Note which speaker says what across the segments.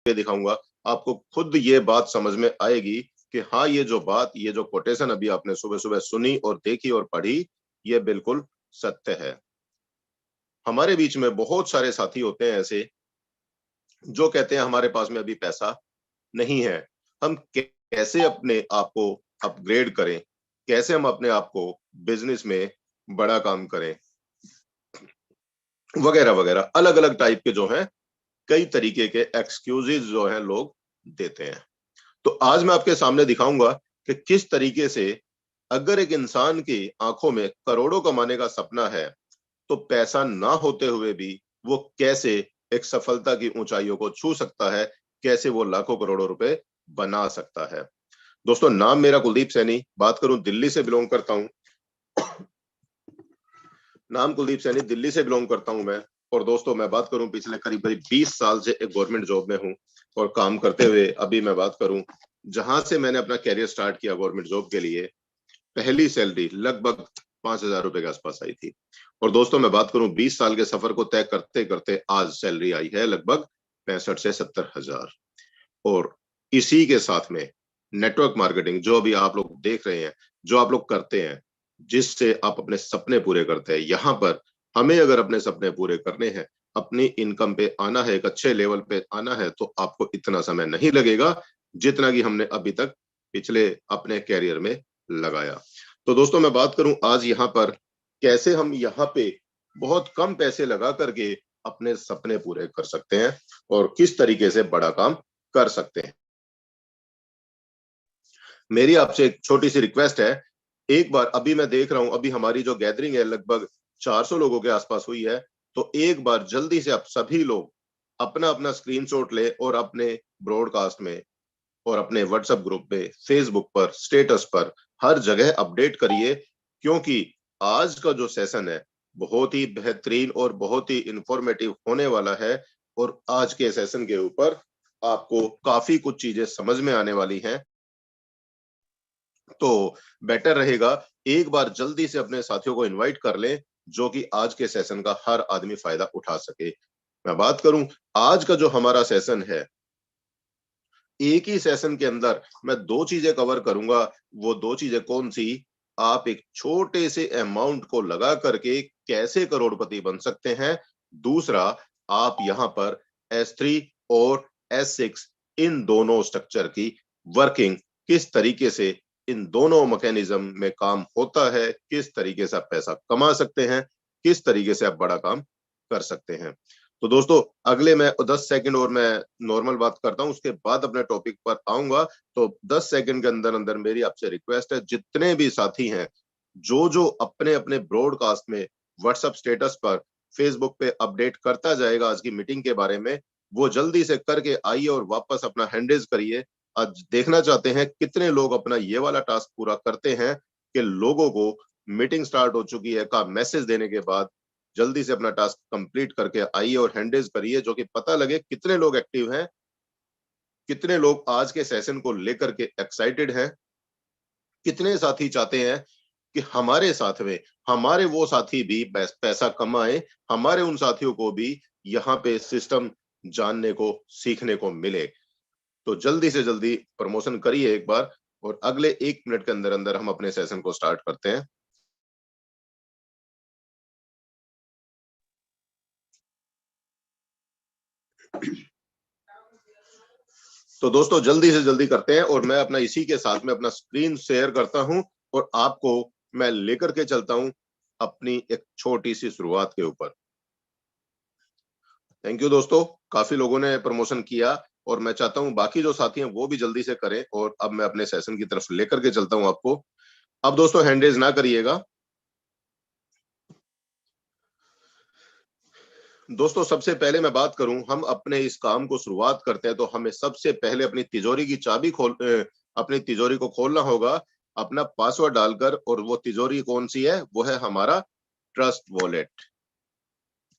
Speaker 1: करके दिखाऊंगा, आपको खुद ये बात समझ में आएगी कि हाँ, ये जो बात, ये जो कोटेशन अभी आपने सुबह सुबह सुनी और देखी और पढ़ी, ये बिल्कुल सत्य है। हमारे बीच में बहुत सारे साथी होते हैं ऐसे जो कहते हैं हमारे पास में अभी पैसा नहीं है, हम कैसे अपने आप को अपग्रेड करें, कैसे हम अपने आप को बिजनेस में बड़ा काम करें, वगैरह वगैरह, अलग अलग टाइप के जो हैं कई तरीके के एक्सक्यूजेज जो हैं लोग देते हैं। तो आज मैं आपके सामने दिखाऊंगा कि किस तरीके से अगर एक इंसान की आंखों में करोड़ों कमाने का सपना है, तो पैसा ना होते हुए भी वो कैसे एक सफलता की ऊंचाइयों को छू सकता है, कैसे वो लाखों करोड़ों रुपए बना सकता है। दोस्तों, नाम मेरा कुलदीप सैनी, बात करूं दिल्ली से बिलोंग करता हूं। नाम कुलदीप सैनी, दिल्ली से बिलोंग करता हूं मैं। और दोस्तों, मैं बात करूं पिछले करीब करीब 20 साल से एक गवर्नमेंट जॉब में हूं और काम करते हुए अभी मैं बात करूं जहां से मैंने अपना कैरियर स्टार्ट किया गवर्नमेंट जॉब के लिए, पहली सैलरी लगभग 5,000 रुपए के आसपास आई थी। और दोस्तों, मैं बात करूं 20 साल के सफर को तय करते करते आज सैलरी आई है लगभग 65 से 70,000। और इसी के साथ में नेटवर्क मार्केटिंग, जो अभी आप लोग देख रहे हैं, जो आप लोग करते हैं, जिससे आप अपने सपने पूरे करते हैं, यहाँ पर हमें अगर अपने सपने पूरे करने हैं, अपनी इनकम पे आना है, एक अच्छे लेवल पे आना है, तो आपको इतना समय नहीं लगेगा जितना कि हमने अभी तक पिछले अपने कैरियर में लगाया। तो दोस्तों, मैं बात करूं आज यहाँ पर कैसे हम यहाँ पे बहुत कम पैसे लगा करके अपने सपने पूरे कर सकते हैं और किस तरीके से बड़ा काम कर सकते हैं। मेरी आपसे एक छोटी सी रिक्वेस्ट है, एक बार, अभी मैं देख रहा हूं अभी हमारी जो गैदरिंग है लगभग 400 लोगों के आसपास हुई है, तो एक बार जल्दी से आप सभी लोग अपना अपना स्क्रीनशॉट ले और अपने ब्रॉडकास्ट में और अपने व्हाट्सएप ग्रुप पे, फेसबुक पर, स्टेटस पर, हर जगह अपडेट करिए, क्योंकि आज का जो सेशन है बहुत ही बेहतरीन और बहुत ही इंफॉर्मेटिव होने वाला है। और आज के सेशन के ऊपर आपको काफी कुछ चीजें समझ में आने वाली हैं। तो बेटर रहेगा एक बार जल्दी से अपने साथियों को इनवाइट कर लें, जो कि आज के सेशन का हर आदमी फायदा उठा सके। मैं बात करूं आज का जो हमारा सेशन है, एक ही सेशन के अंदर मैं दो चीजें कवर करूंगा। वो दो चीजें कौन सी? आप एक छोटे से अमाउंट को लगा करके कैसे करोड़पति बन सकते हैं। दूसरा, आप यहां पर S3 और S6 इन दोनों स्ट्रक्चर की वर्किंग, किस तरीके से इन दोनों मैकेनिज्म में काम होता है, किस तरीके से आप पैसा कमा सकते हैं, किस तरीके से आप बड़ा काम कर सकते हैं। तो दोस्तों, अगले मैं 10 सेकंड और मैं नॉर्मल बात करता हूं, उसके बाद अपने टॉपिक पर आऊंगा। तो 10 सेकंड के अंदर अंदर मेरी आपसे रिक्वेस्ट है, जितने भी साथी हैं जो जो अपने अपने ब्रॉडकास्ट में, व्हाट्सएप स्टेटस पर, फेसबुक पे अपडेट करता जाएगा आज की मीटिंग के बारे में, वो जल्दी से करके आइए और वापस अपना हैंड रेज करिए। आज देखना चाहते हैं कितने लोग अपना ये वाला टास्क पूरा करते हैं कि लोगों को मीटिंग स्टार्ट हो चुकी है का मैसेज देने के बाद जल्दी से अपना टास्क कंप्लीट करके आइए और हैंडल्स करिए, जो कि पता लगे कितने लोग एक्टिव हैं, कितने लोग आज के सेशन को लेकर के एक्साइटेड हैं, कितने साथी चाहते हैं कि हमारे साथ में हमारे वो साथी भी पैसा कमाए, हमारे उन साथियों को भी यहाँ पे सिस्टम जानने को, सीखने को मिले। तो जल्दी से जल्दी प्रमोशन करिए एक बार, और अगले 1 मिनट के अंदर अंदर हम अपने सेशन को स्टार्ट करते हैं। तो दोस्तों, जल्दी से जल्दी करते हैं और मैं अपना इसी के साथ में अपना स्क्रीन शेयर करता हूं और आपको मैं लेकर के चलता हूं अपनी एक छोटी सी शुरुआत के ऊपर। थैंक यू दोस्तों, काफी लोगों ने प्रमोशन किया और मैं चाहता हूं बाकी जो साथी हैं वो भी जल्दी से करें। और अब मैं अपने सेशन की तरफ लेकर के चलता हूं आपको। अब दोस्तों, हैंडरेज ना करिएगा। दोस्तों, सबसे पहले मैं बात करूं, हम अपने इस काम को शुरुआत करते हैं तो हमें सबसे पहले अपनी तिजोरी की चाबी अपनी तिजोरी को खोलना होगा, अपना पासवर्ड डालकर। और वो तिजोरी कौन सी है? वो है हमारा ट्रस्ट वॉलेट।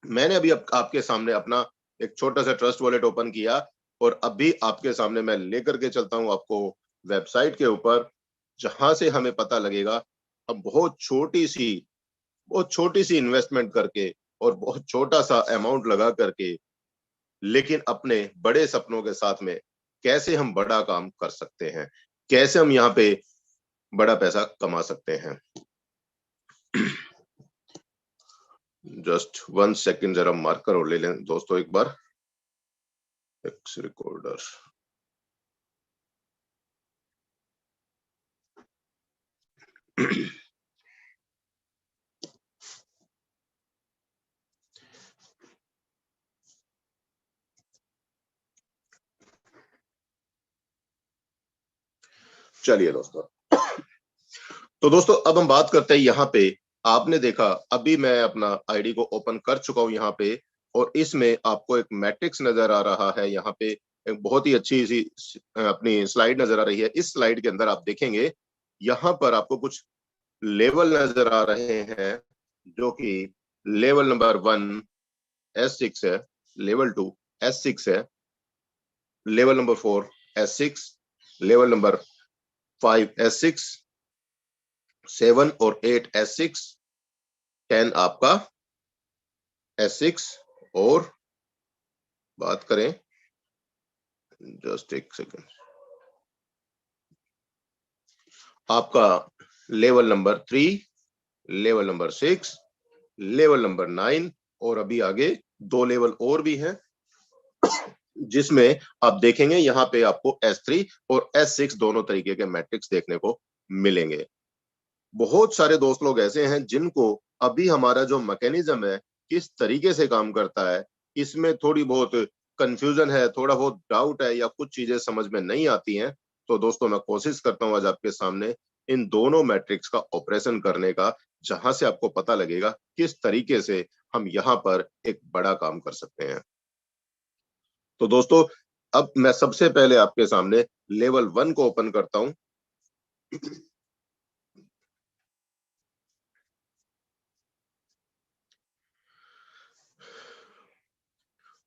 Speaker 1: मैंने अभी आपके सामने अपना एक छोटा सा ट्रस्ट वॉलेट ओपन किया और अभी आपके सामने मैं लेकर के चलता हूं आपको वेबसाइट के ऊपर, जहां से हमें पता लगेगा हम बहुत छोटी सी इन्वेस्टमेंट करके और बहुत छोटा सा अमाउंट लगा करके लेकिन अपने बड़े सपनों के साथ में कैसे हम बड़ा काम कर सकते हैं, कैसे हम यहाँ पे बड़ा पैसा कमा सकते हैं। जस्ट 1 सेकेंड, जरा मार्कर और ले लें दोस्तों एक बार, एक्स रिकॉर्डर। चलिए दोस्तों, तो दोस्तों अब हम बात करते हैं यहाँ पे। आपने देखा अभी मैं अपना आईडी को ओपन कर चुका हूं यहाँ पे, और इसमें आपको एक मैट्रिक्स नजर आ रहा है। यहाँ पे एक बहुत ही अच्छी सी अपनी स्लाइड नजर आ रही है। इस स्लाइड के अंदर आप देखेंगे यहाँ पर आपको कुछ लेवल नजर आ रहे हैं, जो कि लेवल नंबर 1 S6 है, लेवल 2 S6 है, level number 4 S6, level number 5 S6, 7 और 8 S6, 10 आपका S6, और बात करें, जस्ट एक सेकेंड, आपका level number 3, level number 6, level number 9, और अभी आगे 2 लेवल और भी हैं, जिसमें आप देखेंगे यहाँ पे आपको S3 और S6 दोनों तरीके के मैट्रिक्स देखने को मिलेंगे। बहुत सारे दोस्त लोग ऐसे हैं जिनको अभी हमारा जो मैकेनिज्म है किस तरीके से काम करता है, इसमें थोड़ी बहुत कंफ्यूजन है, थोड़ा बहुत डाउट है, या कुछ चीजें समझ में नहीं आती हैं। तो दोस्तों मैं कोशिश करता हूं आज आपके सामने इन दोनों मैट्रिक्स का ऑपरेशन करने का, जहां से आपको पता लगेगा किस तरीके से हम यहाँ पर एक बड़ा काम कर सकते हैं। तो दोस्तों अब मैं सबसे पहले आपके सामने लेवल 1 को ओपन करता हूं।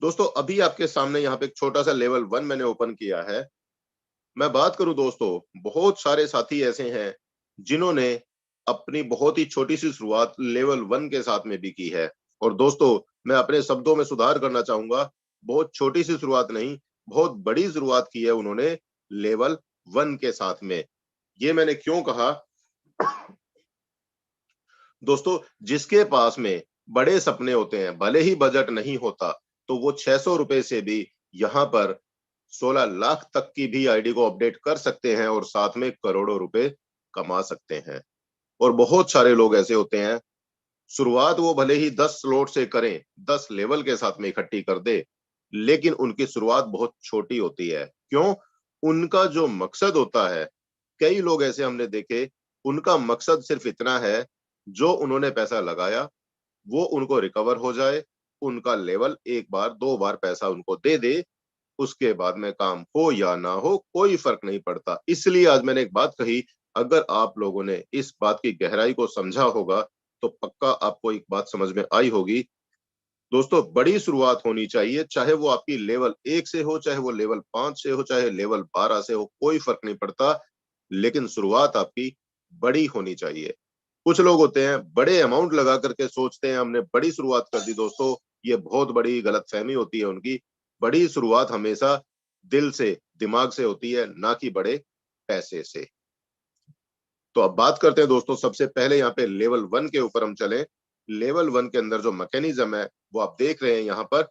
Speaker 1: दोस्तों अभी आपके सामने यहाँ पे एक छोटा सा लेवल 1 मैंने ओपन किया है। मैं बात करूं दोस्तों, बहुत सारे साथी ऐसे हैं जिन्होंने अपनी बहुत ही छोटी सी शुरुआत लेवल 1 के साथ में भी की है। और दोस्तों मैं अपने शब्दों में सुधार करना चाहूंगा, बहुत छोटी सी शुरुआत नहीं, बहुत बड़ी शुरुआत की है उन्होंने लेवल 1 के साथ में। ये मैंने क्यों कहा दोस्तों, जिसके पास में बड़े सपने होते हैं, भले ही बजट नहीं होता, तो वो 600 रुपए से भी यहाँ पर 16 लाख तक की भी आईडी को अपडेट कर सकते हैं, और साथ में करोड़ों रुपए कमा सकते हैं। और बहुत सारे लोग ऐसे होते हैं, शुरुआत वो भले ही 10 स्लॉट से करें, 10 लेवल के साथ में इकट्ठी कर दे, लेकिन उनकी शुरुआत बहुत छोटी होती है। क्यों? उनका जो मकसद होता है, कई लोग ऐसे हमने देखे, उनका मकसद सिर्फ इतना है, जो उन्होंने पैसा लगाया वो उनको रिकवर हो जाए, उनका लेवल एक बार 2 बार पैसा उनको दे दे, उसके बाद में काम हो या ना हो कोई फर्क नहीं पड़ता। इसलिए आज मैंने एक बात कही, अगर आप लोगों ने इस बात की गहराई को समझा होगा तो पक्का आपको एक बात समझ में आई होगी। दोस्तों बड़ी शुरुआत होनी चाहिए, चाहे वो आपकी लेवल 1 से हो, चाहे वो लेवल 5 से हो, चाहे लेवल 12 से हो, कोई फर्क नहीं पड़ता, लेकिन शुरुआत आपकी बड़ी होनी चाहिए। कुछ लोग होते हैं बड़े अमाउंट लगा करके सोचते हैं हमने बड़ी शुरुआत कर दी। दोस्तों ये बहुत बड़ी गलतफहमी होती है उनकी। बड़ी शुरुआत हमेशा दिल से, दिमाग से होती है, ना कि बड़े पैसे से। तो अब बात करते हैं दोस्तों, सबसे पहले यहाँ पे लेवल 1 के ऊपर हम चले। लेवल 1 के अंदर जो मैकेनिज्म है वो आप देख रहे हैं यहाँ पर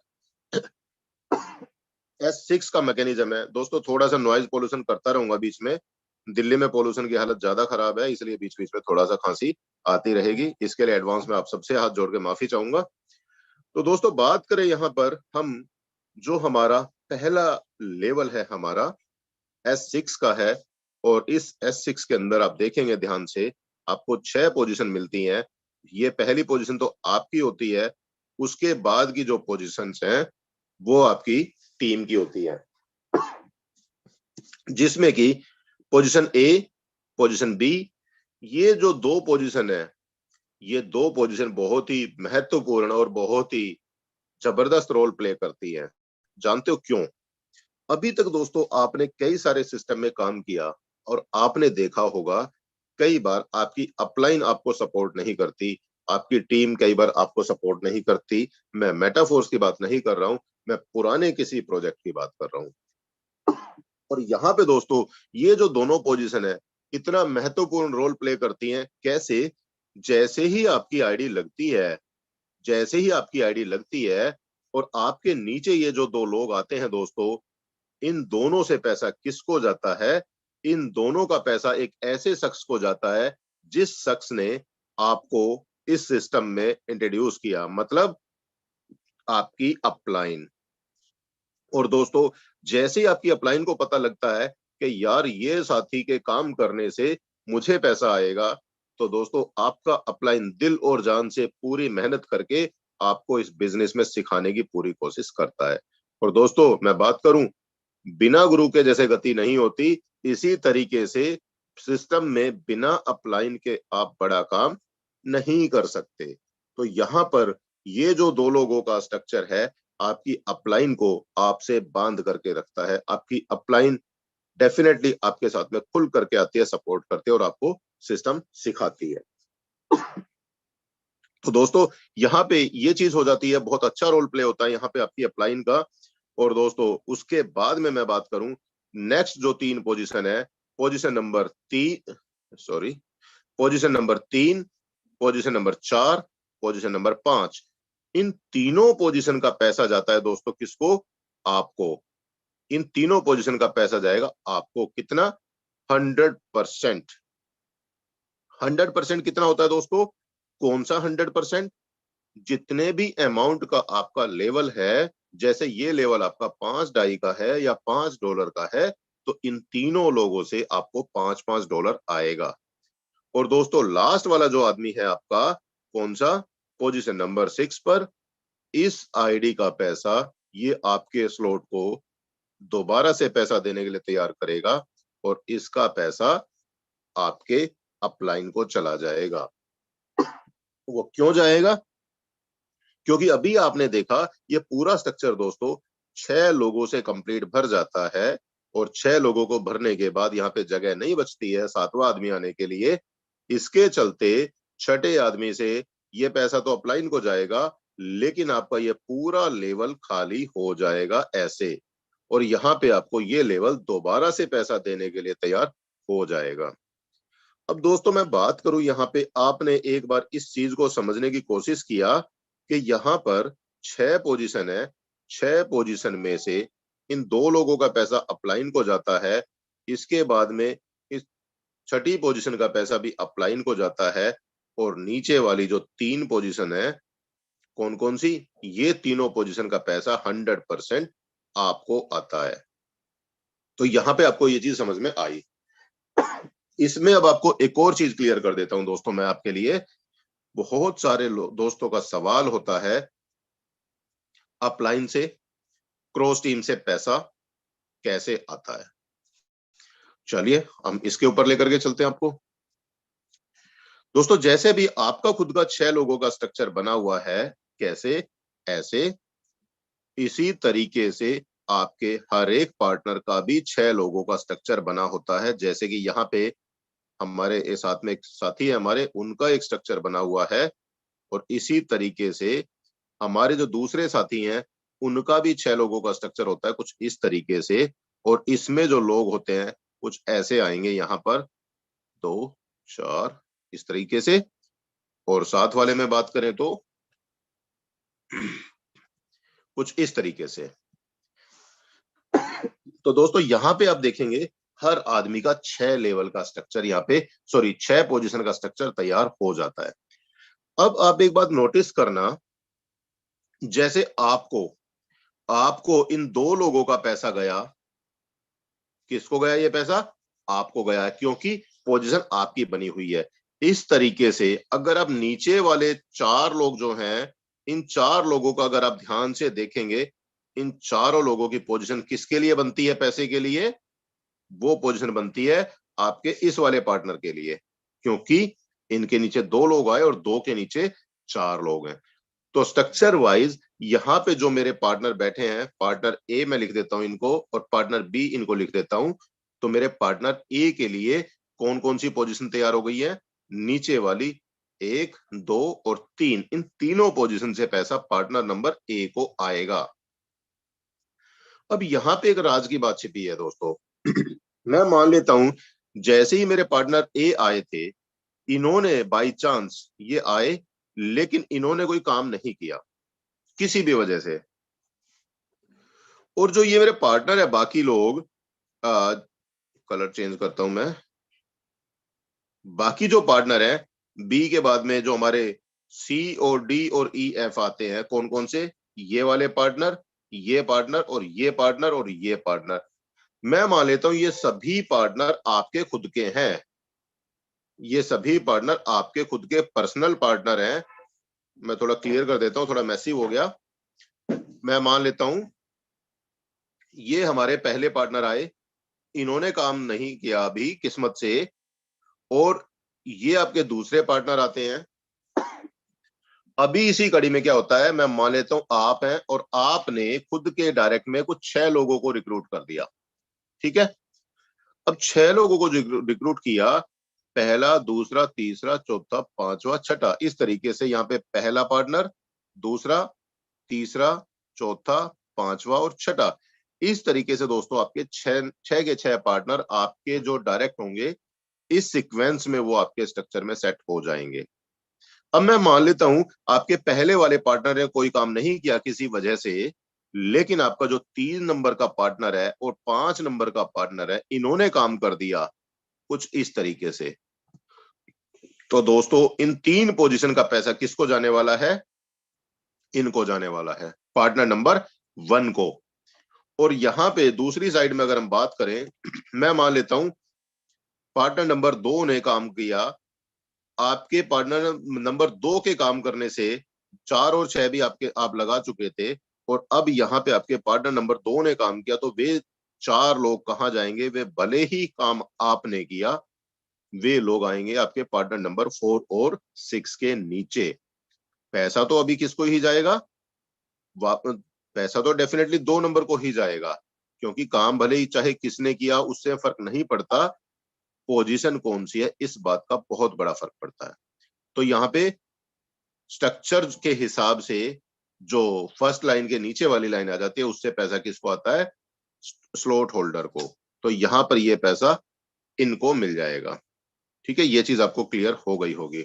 Speaker 1: S6 का मैकेनिज्म है। दोस्तों थोड़ा सा नॉइज पोल्यूशन करता रहूंगा बीच में, दिल्ली में पोल्यूशन की हालत ज्यादा खराब है, इसलिए बीच बीच में थोड़ा सा खांसी आती रहेगी। इसके लिए एडवांस में आप सबसे हाथ जोड़ के माफी चाहूंगा। तो दोस्तों बात करें यहाँ पर हम, जो हमारा पहला लेवल है हमारा S6 का है, और इस S6 के अंदर आप देखेंगे ध्यान से, आपको 6 पोजीशन मिलती हैं। ये पहली पोजीशन तो आपकी होती है, उसके बाद की जो पोजीशंस हैं वो आपकी टीम की होती है, जिसमें कि पोजीशन ए, पोजीशन बी, ये जो 2 पोजीशन है, ये 2 पोजीशन बहुत ही महत्वपूर्ण और बहुत ही जबरदस्त रोल प्ले करती है। जानते हो क्यों? अभी तक दोस्तों आपने कई सारे सिस्टम में काम किया, और आपने देखा होगा कई बार आपकी अपलाइन आपको सपोर्ट नहीं करती, आपकी टीम कई बार आपको सपोर्ट नहीं करती। मैं मेटाफोर्स की बात नहीं कर रहा हूं, मैं पुराने किसी प्रोजेक्ट की बात कर रहा हूं। और यहाँ पे दोस्तों ये जो दोनों पोजीशन है इतना महत्वपूर्ण रोल प्ले करती हैं। कैसे? जैसे ही आपकी आईडी लगती है, जैसे ही आपकी आईडी लगती है और आपके नीचे ये जो दो लोग आते हैं दोस्तों, इन दोनों से पैसा किसको जाता है? इन दोनों का पैसा एक ऐसे शख्स को जाता है जिस शख्स ने आपको इस सिस्टम में इंट्रोड्यूस किया, मतलब आपकी अपलाइन। और दोस्तों जैसे ही आपकी अपलाइन को पता लगता है कि यार ये साथी के काम करने से मुझे पैसा आएगा, तो दोस्तों आपका अपलाइन दिल और जान से पूरी मेहनत करके आपको इस बिजनेस में सिखाने की पूरी कोशिश करता है। और दोस्तों मैं बात करूं, बिना गुरु के जैसे गति नहीं होती, इसी तरीके से सिस्टम में बिना अपलाइन के आप बड़ा काम नहीं कर सकते। तो यहाँ पर ये जो दो लोगों का स्ट्रक्चर है, आपकी अपलाइन को आपसे बांध करके रखता है। आपकी अपलाइन डेफिनेटली आपके साथ में खुल करके आती है, सपोर्ट करती है और आपको सिस्टम सिखाती है। तो दोस्तों यहाँ पे ये चीज हो जाती है, बहुत अच्छा रोल प्ले होता है यहाँ पे आपकी अपलाइन का। और दोस्तों उसके बाद में मैं बात करूं, नेक्स्ट जो तीन पोजीशन है, position number 3, sorry, position number 3, position number 4, position number 5, इन तीनों पोजीशन का पैसा जाता है दोस्तों किसको? आपको। इन तीनों पोजीशन का पैसा जाएगा आपको। कितना? 100%। 100% कितना होता है दोस्तों? कौन सा 100%? जितने भी अमाउंट का आपका लेवल है, जैसे ये लेवल आपका 5 डाई का है या $5 का है, तो इन तीनों लोगों से आपको $5 आएगा। और दोस्तों लास्ट वाला जो आदमी है आपका, कौन सा? पोजीशन नंबर 6 पर, इस आईडी का पैसा ये आपके स्लॉट को दोबारा से पैसा देने के लिए तैयार करेगा और इसका पैसा आपके अपलाइन को चला जाएगा। वो क्यों जाएगा? क्योंकि अभी आपने देखा ये पूरा स्ट्रक्चर दोस्तों 6 लोगों से कंप्लीट भर जाता है और 6 लोगों को भरने के बाद यहाँ पे जगह नहीं बचती है 7वां आदमी आने के लिए। इसके चलते छठे आदमी से ये पैसा तो अपलाइन को जाएगा, लेकिन आपका ये पूरा लेवल खाली हो जाएगा ऐसे। और यहाँ पे आपको ये लेवल दोबारा से पैसा देने के लिए तैयार हो जाएगा। अब दोस्तों मैं बात करूं, यहाँ पे आपने एक बार इस चीज को समझने की कोशिश किया कि यहाँ पर 6 पोजीशन है, 6 पोजीशन में से इन दो लोगों का पैसा अपलाइन को जाता है। इसके बाद में इस छठी पोजीशन का पैसा भी अपलाइन को जाता है और नीचे वाली जो 3 पोजीशन है, कौन कौन सी? ये तीनों पोजीशन का पैसा 100% आपको आता है। तो यहाँ पे आपको ये चीज समझ में आई। इसमें अब आपको एक और चीज क्लियर कर देता हूं दोस्तों मैं आपके लिए। बहुत सारे दोस्तों का सवाल होता है, अपलाइन से, क्रॉस टीम से पैसा कैसे आता है? चलिए हम इसके ऊपर लेकर के चलते हैं आपको। दोस्तों जैसे भी आपका खुद का 6 लोगों का स्ट्रक्चर बना हुआ है, कैसे? ऐसे। इसी तरीके से आपके हर एक पार्टनर का भी 6 लोगों का स्ट्रक्चर बना होता है। जैसे कि यहाँ पे हमारे साथ में एक साथी है हमारे, उनका एक स्ट्रक्चर बना हुआ है और इसी तरीके से हमारे जो दूसरे साथी हैं उनका भी 6 लोगों का स्ट्रक्चर होता है कुछ इस तरीके से। और इसमें जो लोग होते हैं कुछ ऐसे आएंगे यहाँ पर, 2, 4 इस तरीके से। और साथ वाले में बात करें तो कुछ इस तरीके से। तो दोस्तों यहाँ पे आप देखेंगे हर आदमी का 6 लेवल का स्ट्रक्चर यहाँ पे, सॉरी 6 पोजीशन का स्ट्रक्चर तैयार हो जाता है। अब आप एक बात नोटिस करना, जैसे आपको आपको इन दो लोगों का पैसा गया, किसको गया ये पैसा? आपको गया, क्योंकि पोजीशन आपकी बनी हुई है। इस तरीके से अगर आप नीचे वाले 4 लोग जो हैं, इन 4 लोगों का अगर आप ध्यान से देखेंगे, इन चारों लोगों की पोजीशन किसके लिए बनती है पैसे के लिए? वो पोजीशन बनती है आपके इस वाले पार्टनर के लिए, क्योंकि इनके नीचे 2 लोग आए और 2 के नीचे 4 लोग हैं। तो स्ट्रक्चर वाइज यहाँ पे जो मेरे पार्टनर बैठे हैं, पार्टनर ए मैं लिख देता हूं इनको और पार्टनर बी इनको लिख देता हूं। तो मेरे पार्टनर ए के लिए कौन कौन सी पोजीशन तैयार हो गई है? नीचे वाली 1, 2 और 3, इन तीनों पोजीशन से पैसा पार्टनर नंबर ए को आएगा। अब यहां पे एक राज की बात छिपी है दोस्तों। मैं मान लेता हूं जैसे ही मेरे पार्टनर ए आए थे, इन्होंने बाय चांस ये आए, लेकिन इन्होंने कोई काम नहीं किया किसी भी वजह से, और जो ये मेरे पार्टनर है बाकी लोग, कलर चेंज करता हूं मैं, बाकी जो पार्टनर है बी के बाद में जो हमारे सी और डी और ई एफ आते हैं, कौन कौन से, ये वाले पार्टनर, ये पार्टनर और ये पार्टनर और ये पार्टनर, मैं मान लेता हूं ये सभी पार्टनर आपके खुद के हैं, ये सभी पार्टनर आपके खुद के पर्सनल पार्टनर हैं। मैं थोड़ा क्लियर कर देता हूं, थोड़ा मैसिव हो गया। मैं मान लेता हूं ये हमारे पहले पार्टनर आए, इन्होंने काम नहीं किया अभी किस्मत से, और ये आपके दूसरे पार्टनर आते हैं। अभी इसी कड़ी में क्या होता है, मैं मान लेता हूं आप हैं और आपने खुद के डायरेक्ट में कुछ 6 लोगों को रिक्रूट कर दिया, ठीक है। अब 6 लोगों को रिक्रूट किया, पहला, दूसरा, तीसरा, चौथा, पांचवा, छठा, इस तरीके से यहाँ पे पहला पार्टनर, दूसरा, तीसरा, चौथा, पांचवा और छठा, इस तरीके से दोस्तों आपके छह के 6 पार्टनर आपके जो डायरेक्ट होंगे, इस सीक्वेंस में वो आपके स्ट्रक्चर में सेट हो जाएंगे। अब मैं मान लेता हूं आपके पहले वाले पार्टनर ने कोई काम नहीं किया किसी वजह से, लेकिन आपका जो 3 नंबर का पार्टनर है और 5 नंबर का पार्टनर है, इन्होंने काम कर दिया कुछ इस तरीके से। तो दोस्तों इन 3 पोजीशन का पैसा किसको जाने वाला है, इनको जाने वाला है, पार्टनर नंबर 1 को। और यहां पे दूसरी साइड में अगर हम बात करें, मैं मान लेता हूं पार्टनर नंबर 2 ने काम किया, आपके पार्टनर नंबर 2 के काम करने से 4 और 6 भी आप लगा चुके थे, और अब यहाँ पे आपके पार्टनर नंबर 2 ने काम किया, तो वे 4 लोग कहाँ जाएंगे, वे भले ही काम आपने किया, वे लोग आएंगे आपके पार्टनर नंबर 4 और 6 के नीचे। पैसा तो अभी किसको ही जाएगा, पैसा तो डेफिनेटली 2 नंबर को ही जाएगा, क्योंकि काम भले ही चाहे किसने किया उससे फर्क नहीं पड़ता, पोजीशन कौन सी है इस बात का बहुत बड़ा फर्क पड़ता है। तो यहाँ पे स्ट्रक्चर के हिसाब से जो फर्स्ट लाइन के नीचे वाली लाइन आ जाती है, उससे पैसा किसको आता है, स्लॉट होल्डर को। तो यहां पर ये पैसा इनको मिल जाएगा, ठीक है। ये चीज आपको क्लियर हो गई होगी।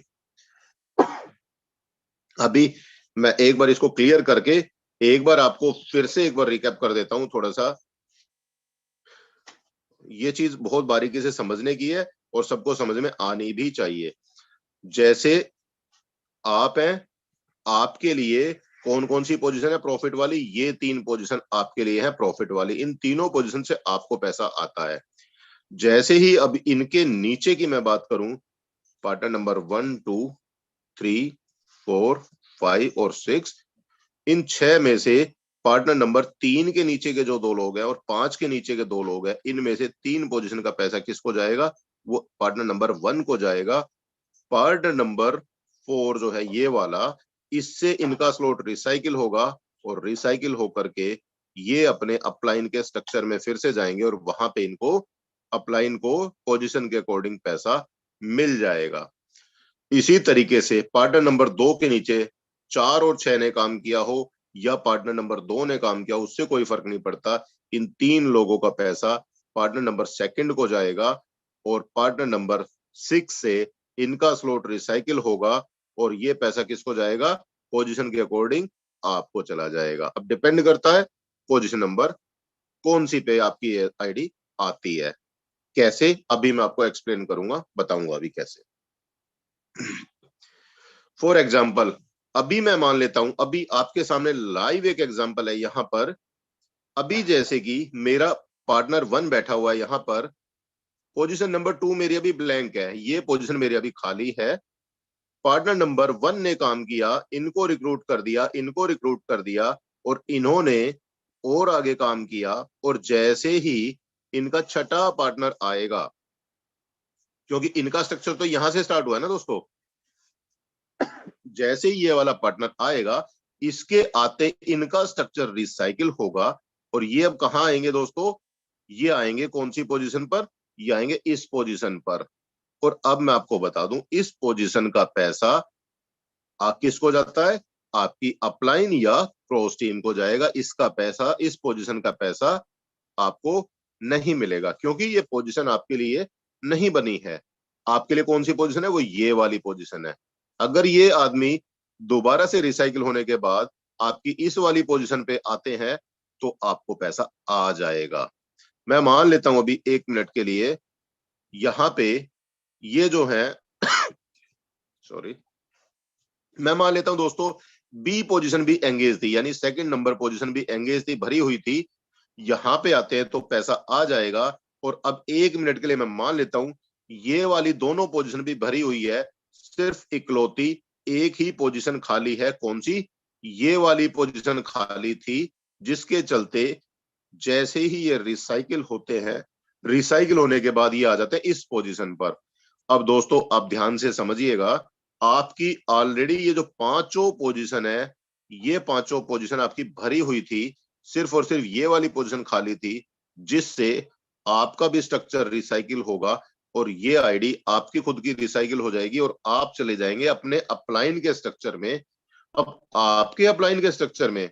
Speaker 1: अभी मैं एक बार इसको क्लियर करके एक बार आपको फिर से एक बार रिकैप कर देता हूं थोड़ा सा। ये चीज बहुत बारीकी से समझने की है और सबको समझ में आनी भी चाहिए। जैसे आप हैं, आपके लिए कौन कौन सी पोजीशन है प्रॉफिट वाली, ये 3 पोजीशन आपके लिए है प्रॉफिट वाली, इन तीनों पोजीशन से आपको पैसा आता है। जैसे ही अब इनके नीचे की मैं बात करूं, पार्टनर नंबर 1, 2, 3, 4, 5 और 6, इन 6 में से पार्टनर नंबर 3 के नीचे के जो 2 लोग हैं और 5 के नीचे के 2 लोग हैं, इनमें से 3 पोजीशन का पैसा किसको जाएगा, वो पार्टनर नंबर 1 को जाएगा। पार्टनर नंबर 4 जो है ये वाला, इससे इनका स्लॉट रिसाइकिल होगा, और रिसाइकिल होकर के ये अपने अपलाइन के स्ट्रक्चर में फिर से जाएंगे, और वहां पे इनको अपलाइन को पोजीशन के अकॉर्डिंग पैसा मिल जाएगा। इसी तरीके से पार्टनर नंबर 2 के नीचे 4 और 6 ने काम किया हो या पार्टनर नंबर 2 ने काम किया, उससे कोई फर्क नहीं पड़ता, इन 3 लोगों का पैसा पार्टनर नंबर 2 को जाएगा, और पार्टनर नंबर 6 से इनका स्लॉट रिसाइकिल होगा, और ये पैसा किसको जाएगा, पोजीशन के अकॉर्डिंग आपको चला जाएगा। अब डिपेंड करता है पोजीशन नंबर कौन सी पे आपकी आईडी आती है। कैसे, अभी मैं आपको एक्सप्लेन करूंगा, बताऊंगा अभी कैसे। फॉर एग्जाम्पल, अभी मैं मान लेता हूं, अभी आपके सामने लाइव एक एग्जाम्पल है यहां पर। अभी जैसे कि मेरा पार्टनर 1 बैठा हुआ है यहां पर, पोजीशन नंबर 2 मेरी अभी ब्लैंक है, ये पोजीशन मेरी अभी खाली है। पार्टनर नंबर 1 ने काम किया, इनको रिक्रूट कर दिया, इनको रिक्रूट कर दिया, और इन्होंने और आगे काम किया, और जैसे ही इनका छठा पार्टनर आएगा, क्योंकि इनका स्ट्रक्चर तो यहां से स्टार्ट हुआ है ना दोस्तों, जैसे ही ये वाला पार्टनर आएगा, इसके आते इनका स्ट्रक्चर रिसाइकिल होगा, और ये अब कहां आएंगे दोस्तों, ये आएंगे कौन सी पोजीशन पर, ये आएंगे इस पोजीशन पर। और अब मैं आपको बता दूं, इस पोजीशन का पैसा किसको जाता है, आपकी अपलाइन या क्रॉस टीम को जाएगा। इसका पैसा, इस पोजीशन का पैसा आपको नहीं मिलेगा, क्योंकि ये पोजीशन आपके लिए नहीं बनी है। आपके लिए कौन सी पोजीशन है, वो ये वाली पोजीशन है। अगर ये आदमी दोबारा से रिसाइकिल होने के बाद आपकी इस वाली पोजीशन पे आते हैं तो आपको पैसा आ जाएगा। मैं मान लेता हूं अभी 1 मिनट के लिए, यहां पे ये जो है सॉरी, मैं मान लेता हूं दोस्तों बी पोजीशन भी एंगेज थी, यानी सेकंड नंबर पोजीशन भी एंगेज थी, भरी हुई थी। यहां पे आते हैं तो पैसा आ जाएगा। और अब 1 मिनट के लिए मैं मान लेता हूं ये वाली दोनों पोजीशन भी भरी हुई है, सिर्फ इकलौती एक ही पोजीशन खाली है। कौन सी, ये वाली पोजीशन खाली थी, जिसके चलते जैसे ही ये रिसाइकिल होते हैं, रिसाइकिल होने के बाद ये आ जाते हैं इस पोजीशन पर। अब दोस्तों आप ध्यान से समझिएगा, आपकी ऑलरेडी ये जो पांचों पोजीशन है, ये पांचों पोजीशन आपकी भरी हुई थी, सिर्फ और सिर्फ ये वाली पोजीशन खाली थी, जिससे आपका भी स्ट्रक्चर रिसाइकिल होगा और ये आईडी आपकी खुद की रिसाइकिल हो जाएगी और आप चले जाएंगे अपने अपलाइन के स्ट्रक्चर में। अब आपके अपलाइन के स्ट्रक्चर में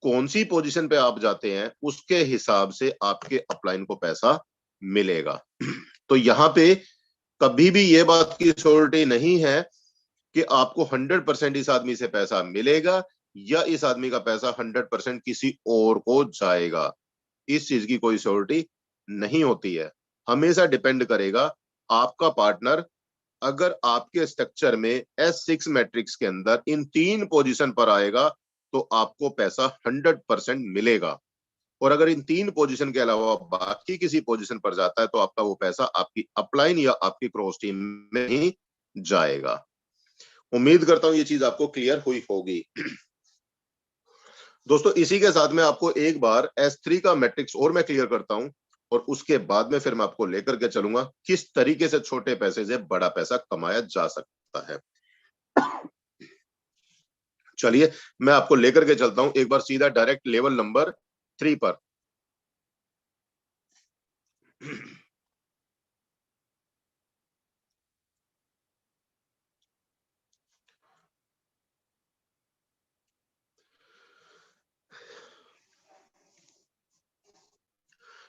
Speaker 1: कौन सी पोजीशन पे आप जाते हैं, उसके हिसाब से आपके अपलाइन को पैसा मिलेगा। तो यहाँ पे कभी भी ये बात की श्योरिटी नहीं है कि आपको 100% इस आदमी से पैसा मिलेगा या इस आदमी का पैसा 100% किसी और को जाएगा। इस चीज की कोई श्योरिटी नहीं होती है। हमेशा डिपेंड करेगा आपका पार्टनर अगर आपके स्ट्रक्चर में S6 मैट्रिक्स के अंदर इन 3 पोजीशन पर आएगा तो आपको पैसा 100% मिलेगा। और अगर इन 3 पोजीशन के अलावा बाकी किसी पोजीशन पर जाता है तो आपका वो पैसा आपकी अपलाइन या आपकी क्रॉस टीम में ही जाएगा। उम्मीद करता हूं ये चीज आपको क्लियर हुई होगी। दोस्तों इसी के साथ में आपको एक बार S3 का मैट्रिक्स और मैं क्लियर करता हूं और उसके बाद में फिर मैं आपको लेकर के चलूंगा किस तरीके से छोटे पैसे से बड़ा पैसा कमाया जा सकता है। चलिए मैं आपको लेकर के चलता हूं एक बार सीधा डायरेक्ट लेवल नंबर 3 पर।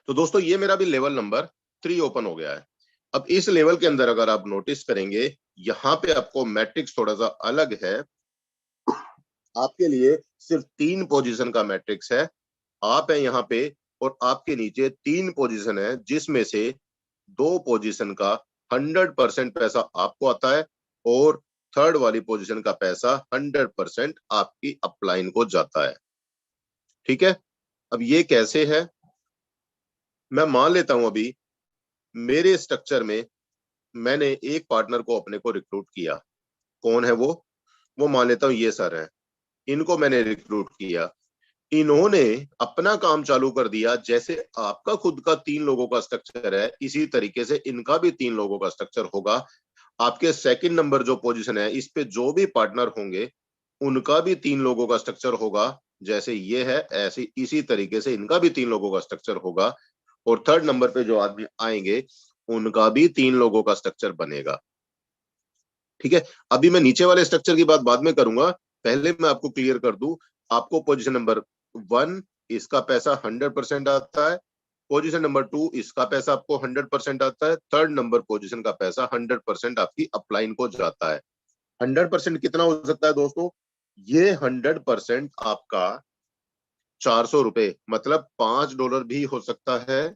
Speaker 1: तो दोस्तों ये मेरा भी लेवल नंबर 3 ओपन हो गया है। अब इस लेवल के अंदर अगर आप नोटिस करेंगे, यहां पे आपको मैट्रिक्स थोड़ा सा अलग है। आपके लिए सिर्फ 3 पोजीशन का मैट्रिक्स है। आप है यहाँ पे और आपके नीचे 3 पोजीशन है, जिसमें से 2 पोजीशन का 100% पैसा आपको आता है और थर्ड वाली पोजीशन का पैसा 100% आपकी अपलाइन को जाता है। ठीक है, अब ये कैसे है, मैं मान लेता हूं अभी मेरे स्ट्रक्चर में मैंने एक पार्टनर को अपने को रिक्रूट किया। कौन है वो मान लेता हूं ये सर है। इनको मैंने रिक्रूट किया, इन्होंने अपना काम चालू कर दिया। जैसे आपका खुद का 3 लोगों का स्ट्रक्चर है, इसी तरीके से इनका भी 3 लोगों का स्ट्रक्चर होगा। आपके सेकंड नंबर जो पोजीशन है, इस पे जो भी पार्टनर होंगे उनका भी 3 लोगों का स्ट्रक्चर होगा। जैसे ये है ऐसे इसी तरीके से इनका भी 3 लोगों का स्ट्रक्चर होगा। और थर्ड नंबर पे जो आदमी आएंगे उनका भी 3 लोगों का स्ट्रक्चर बनेगा। ठीक है, अभी मैं नीचे वाले स्ट्रक्चर की बात बाद में करूंगा, पहले मैं आपको क्लियर कर दूं। आपको पोजीशन नंबर 1 इसका पैसा 100% आता है, पोजीशन नंबर 2 इसका पैसा आपको 100% आता है, थर्ड नंबर पोजीशन का पैसा 100% आपकी अपलाइन को जाता है। 100% कितना हो सकता है दोस्तों, ये 100% आपका 400 रुपए मतलब $5 भी हो सकता है,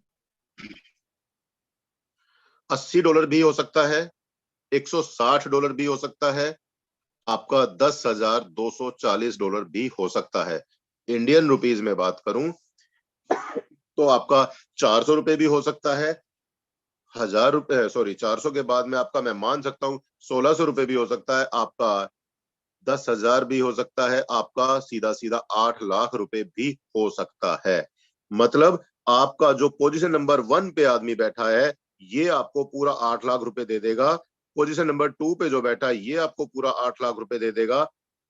Speaker 1: $80 भी हो सकता है, $160 भी हो सकता है, आपका $10,240 भी हो सकता है। इंडियन रुपीज में बात करूं तो आपका 400 रुपए भी हो सकता है, 1000 रुपए सॉरी 400 के बाद में आपका मैं मान सकता हूं 1600 रुपए भी हो सकता है, आपका 10,000 भी हो सकता है, आपका सीधा सीधा 8 लाख रुपए भी हो सकता है। मतलब आपका जो पोजीशन नंबर 1 पे आदमी बैठा है ये आपको पूरा 8 लाख रुपए दे देगा। पोजीशन नंबर 2 पे जो बैठा है ये आपको पूरा 8 लाख रुपए दे देगा।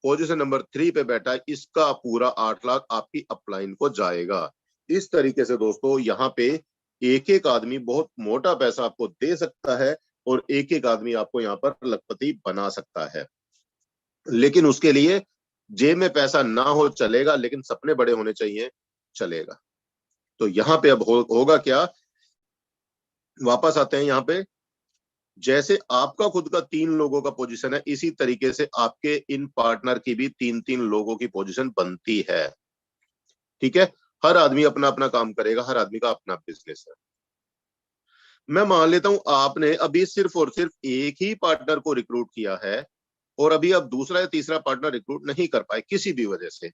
Speaker 1: पोजीशन नंबर 3 पे बैठा है इसका पूरा 8 लाख आपकी अपलाइन को जाएगा। इस तरीके से दोस्तों यहाँ पे एक एक आदमी बहुत मोटा पैसा आपको दे सकता है और एक एक आदमी आपको यहाँ पर लखपति बना सकता है। लेकिन उसके लिए जेब में पैसा ना हो चलेगा, लेकिन सपने बड़े होने चाहिए, चलेगा। तो यहाँ पे अब होगा क्या, वापस आते हैं यहाँ पे। जैसे आपका खुद का 3 लोगों का पोजीशन है, इसी तरीके से आपके इन पार्टनर की भी 3-3 लोगों की पोजीशन बनती है। ठीक है, हर आदमी अपना अपना काम करेगा, हर आदमी का अपना बिजनेस है। मैं मान लेता हूं आपने अभी सिर्फ और सिर्फ एक ही पार्टनर को रिक्रूट किया है, और अभी आप दूसरा या तीसरा पार्टनर रिक्रूट नहीं कर पाए किसी भी वजह से,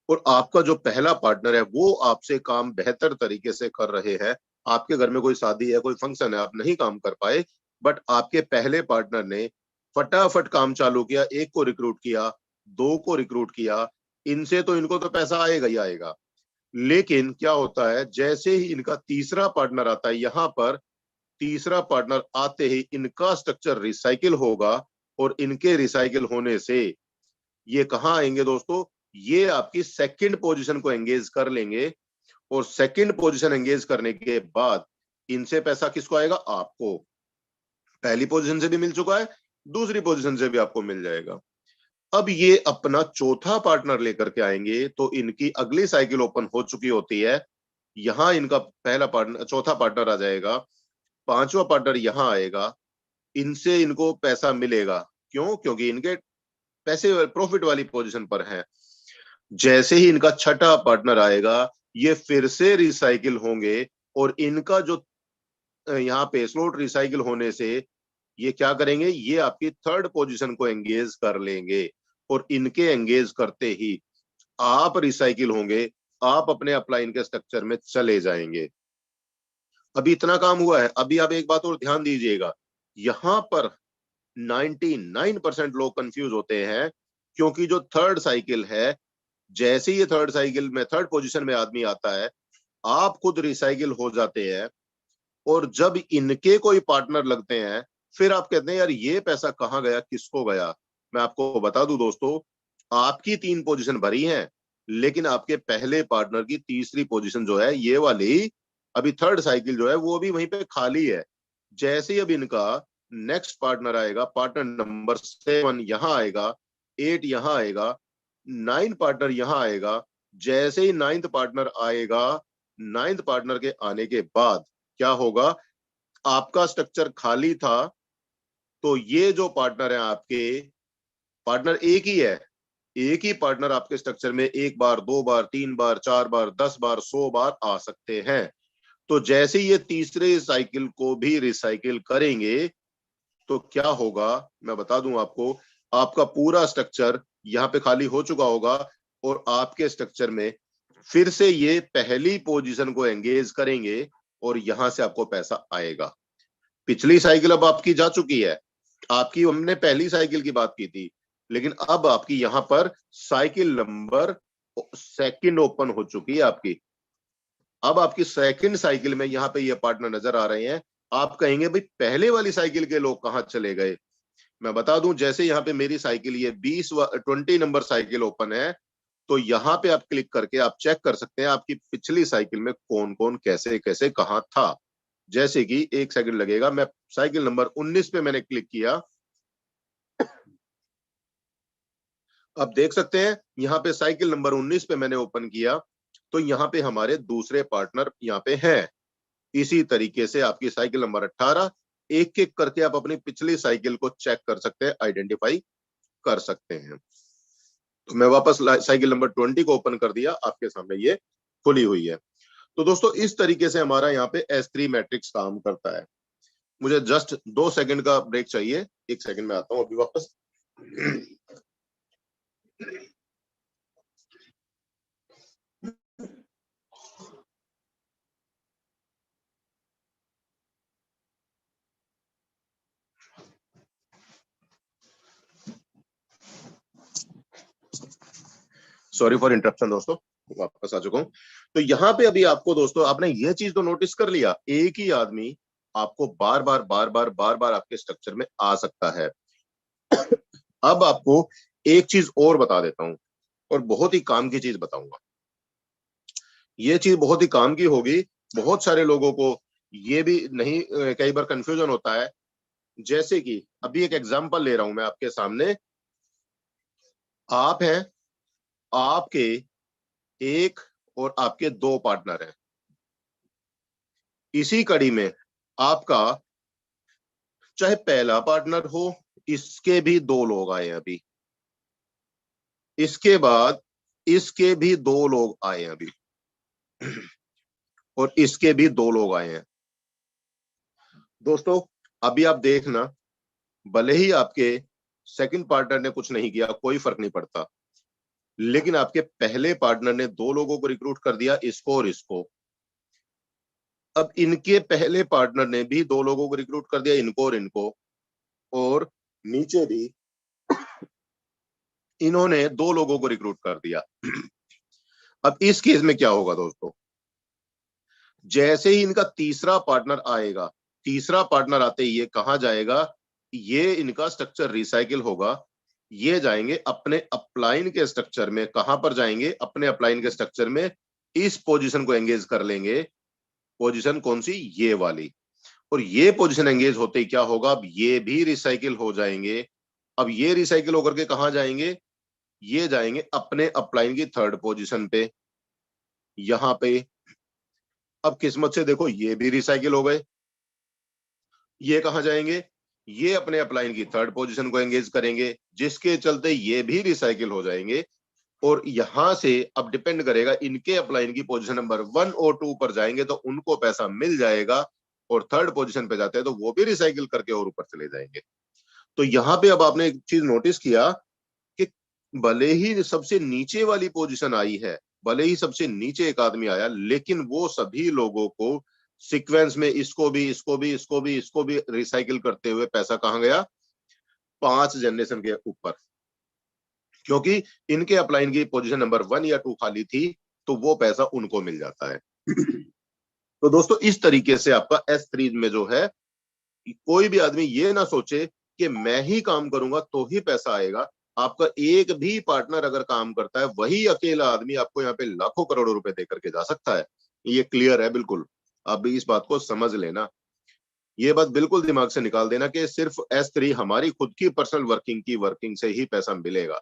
Speaker 1: और आपका जो पहला पार्टनर है वो आपसे काम बेहतर तरीके से कर रहे हैं। आपके घर में कोई शादी है, कोई फंक्शन है, आप नहीं काम कर पाए, बट आपके पहले पार्टनर ने फटाफट काम चालू किया, एक को रिक्रूट किया, 2 को रिक्रूट किया, इनसे तो इनको तो पैसा आएगा ही आएगा। लेकिन क्या होता है, जैसे ही इनका तीसरा पार्टनर आता है, यहां पर तीसरा पार्टनर आते ही इनका स्ट्रक्चर रिसाइकिल होगा, और इनके रिसाइकिल होने से ये कहां आएंगे दोस्तों, ये आपकी सेकंड पोजीशन को एंगेज कर लेंगे, और सेकंड पोजीशन एंगेज करने के बाद इनसे पैसा किसको आएगा, आपको। पहली पोजीशन से भी मिल चुका है, दूसरी पोजीशन से भी आपको मिल जाएगा। अब ये अपना चौथा पार्टनर लेकर के आएंगे, तो इनकी अगली साइकिल ओपन हो चुकी होती है। यहां इनका पहला पार्टनर, चौथा पार्टनर आ जाएगा, पांचवा पार्टनर यहां आएगा, इनसे इनको पैसा मिलेगा। क्यों? क्योंकि इनके पैसे प्रॉफिट वाली पोजीशन पर हैं। जैसे ही इनका छठा पार्टनर आएगा, ये फिर से रिसाइकिल होंगे, और इनका जो यहाँ पे स्लॉट रिसाइकिल होने से ये क्या करेंगे, ये आपकी थर्ड पोजीशन को एंगेज कर लेंगे, और इनके एंगेज करते ही आप रिसाइकिल होंगे, आप अपने अपलाइन के स्ट्रक्चर में चले जाएंगे। अभी इतना काम हुआ है। अभी आप एक बात और ध्यान दीजिएगा, यहां पर 99% लोग कंफ्यूज होते हैं, क्योंकि जो थर्ड साइकिल है, जैसे ये थर्ड साइकिल में थर्ड पोजीशन में आदमी आता है, आप खुद रिसाइकिल हो जाते हैं, और जब इनके कोई पार्टनर लगते हैं, फिर आप कहते हैं यार ये पैसा कहां गया, किसको गया। मैं आपको बता दूं दोस्तों, आपकी 3 पोजीशन भरी हैं, लेकिन आपके पहले पार्टनर की तीसरी पोजीशन जो है, ये वाली अभी थर्ड साइकिल जो है, वो अभी वहीं पे खाली है। जैसे ही अब इनका नेक्स्ट पार्टनर आएगा, पार्टनर नंबर 7 यहां आएगा, 8 यहां आएगा, 9 पार्टनर यहां आएगा। जैसे ही 9th पार्टनर आएगा, 9th पार्टनर के आने के बाद क्या होगा, आपका स्ट्रक्चर खाली था, तो ये जो पार्टनर है आपके, पार्टनर एक ही है, एक ही पार्टनर आपके स्ट्रक्चर में 1 बार, 2 बार, 3 बार, 4 बार, 10 बार, 100 बार आ सकते हैं। तो जैसे ये तीसरे साइकिल को भी रिसाइकिल करेंगे, तो क्या होगा मैं बता दूं आपको, आपका पूरा स्ट्रक्चर यहाँ पे खाली हो चुका होगा, और आपके स्ट्रक्चर में फिर से ये पहली पोजीशन को एंगेज करेंगे, और यहां से आपको पैसा आएगा। पिछली साइकिल अब आपकी जा चुकी है, आपकी हमने पहली साइकिल की बात की थी, लेकिन अब आपकी यहां पर साइकिल नंबर सेकंड ओपन हो चुकी है आपकी। अब आपकी सेकंड साइकिल में यहाँ पे ये पार्टनर नजर आ रहे हैं। आप कहेंगे भाई पहले वाली साइकिल के लोग कहाँ चले गए। मैं बता दूं, जैसे यहाँ पे मेरी साइकिल ये 20 नंबर साइकिल ओपन है, तो यहाँ पे आप क्लिक करके आप चेक कर सकते हैं आपकी पिछली साइकिल में कौन कौन कैसे कैसे कहाँ था। जैसे कि 1 सेकंड लगेगा, मैं साइकिल नंबर 19 पे मैंने क्लिक किया, अब देख सकते हैं यहाँ पे साइकिल नंबर 19 पे मैंने ओपन किया, तो यहाँ पे हमारे दूसरे पार्टनर यहाँ पे हैं। इसी तरीके से आपकी साइकिल नंबर 18 एक एक करके आप अपनी पिछली साइकिल को चेक कर सकते हैं, आइडेंटिफाई कर सकते हैं। तो मैं वापस साइकिल नंबर 20 को ओपन कर दिया, आपके सामने ये खुली हुई है। तो दोस्तों इस तरीके से हमारा यहाँ पे S3 मैट्रिक्स काम करता है। मुझे जस्ट 2 सेकंड का ब्रेक चाहिए, 1 सेकंड में आता हूँ अभी वापस। सॉरी फॉर इंटरप्शन दोस्तों, वापस आ चुका हूं। तो यहाँ पे अभी आपको दोस्तों, आपने ये चीज तो नोटिस कर लिया, एक ही आदमी आपको बार बार बार बार बार बार आपके स्ट्रक्चर में आ सकता है। अब आपको एक चीज और बता देता हूं, और बहुत ही काम की चीज बताऊंगा। ये चीज बहुत ही काम की होगी, बहुत सारे लोगों को ये भी नहीं, कई बार कंफ्यूजन होता है जैसे कि अभी एक एग्जांपल ले रहा हूं मैं आपके सामने। आप हैं, आपके एक और आपके दो पार्टनर हैं। इसी कड़ी में आपका चाहे पहला पार्टनर हो, इसके भी दो लोग आए हैं अभी, इसके बाद इसके भी दो लोग आए हैं अभी, और इसके भी दो लोग आए हैं। दोस्तों अभी आप देखना, भले ही आपके सेकंड पार्टनर ने कुछ नहीं किया, कोई फर्क नहीं पड़ता, लेकिन आपके पहले पार्टनर ने दो लोगों को रिक्रूट कर दिया, इसको और इसको। अब इनके पहले पार्टनर ने भी दो लोगों को रिक्रूट कर दिया, इनको और इनको, और नीचे भी इन्होंने दो लोगों को रिक्रूट कर दिया। अब इस केस में क्या होगा दोस्तों, जैसे ही इनका तीसरा पार्टनर आएगा, तीसरा पार्टनर आते ही ये कहां जाएगा, ये इनका स्ट्रक्चर रिसाइकिल होगा, ये जाएंगे अपने अपलाइन के स्ट्रक्चर में। कहां पर जाएंगे, अपने अपलाइन के स्ट्रक्चर में, इस पोजीशन को एंगेज कर लेंगे। पोजीशन कौन सी, ये वाली। और ये पोजीशन एंगेज होते ही क्या होगा, अब ये भी रिसाइकिल हो जाएंगे। अब ये रिसाइकिल होकर के कहां जाएंगे, ये जाएंगे अपने अपलाइन की थर्ड पोजीशन पे, यहां पे। अब किस्मत से देखो ये भी रिसाइकिल हो गए। ये कहां जाएंगे, ये अपने अपलाइन की थर्ड पोजीशन को एंगेज करेंगे, जिसके चलते ये भी रिसाइकिल हो जाएंगे। और यहां से अब डिपेंड करेगा, इनके अपलाइन की पोजीशन नंबर 1 और 2 पर जाएंगे तो उनको पैसा मिल जाएगा, और थर्ड पोजीशन पे जाते हैं तो वो भी रिसाइकिल करके और ऊपर चले जाएंगे। तो यहाँ पे अब आपने एक चीज नोटिस किया कि भले ही सबसे नीचे वाली पोजीशन आई है, भले ही सबसे नीचे एक आदमी आया, लेकिन वो सभी लोगों को सीक्वेंस में, इसको भी इसको भी इसको भी इसको भी रिसाइकिल करते हुए पैसा कहां गया, 5 जनरेशन के ऊपर। क्योंकि इनके अपलाइन की पोजीशन नंबर 1 या 2 खाली थी, तो वो पैसा उनको मिल जाता है। तो दोस्तों इस तरीके से आपका S3 में जो है, कोई भी आदमी ये ना सोचे कि मैं ही काम करूंगा तो ही पैसा आएगा। आपका एक भी पार्टनर अगर काम करता है, वही अकेला आदमी आपको यहाँ पे लाखों करोड़ों रुपए देकर के जा सकता है। ये क्लियर है बिल्कुल, आप भी इस बात को समझ लेना। ये बात बिल्कुल दिमाग से निकाल देना कि सिर्फ S3 हमारी खुद की पर्सनल वर्किंग से ही पैसा मिलेगा।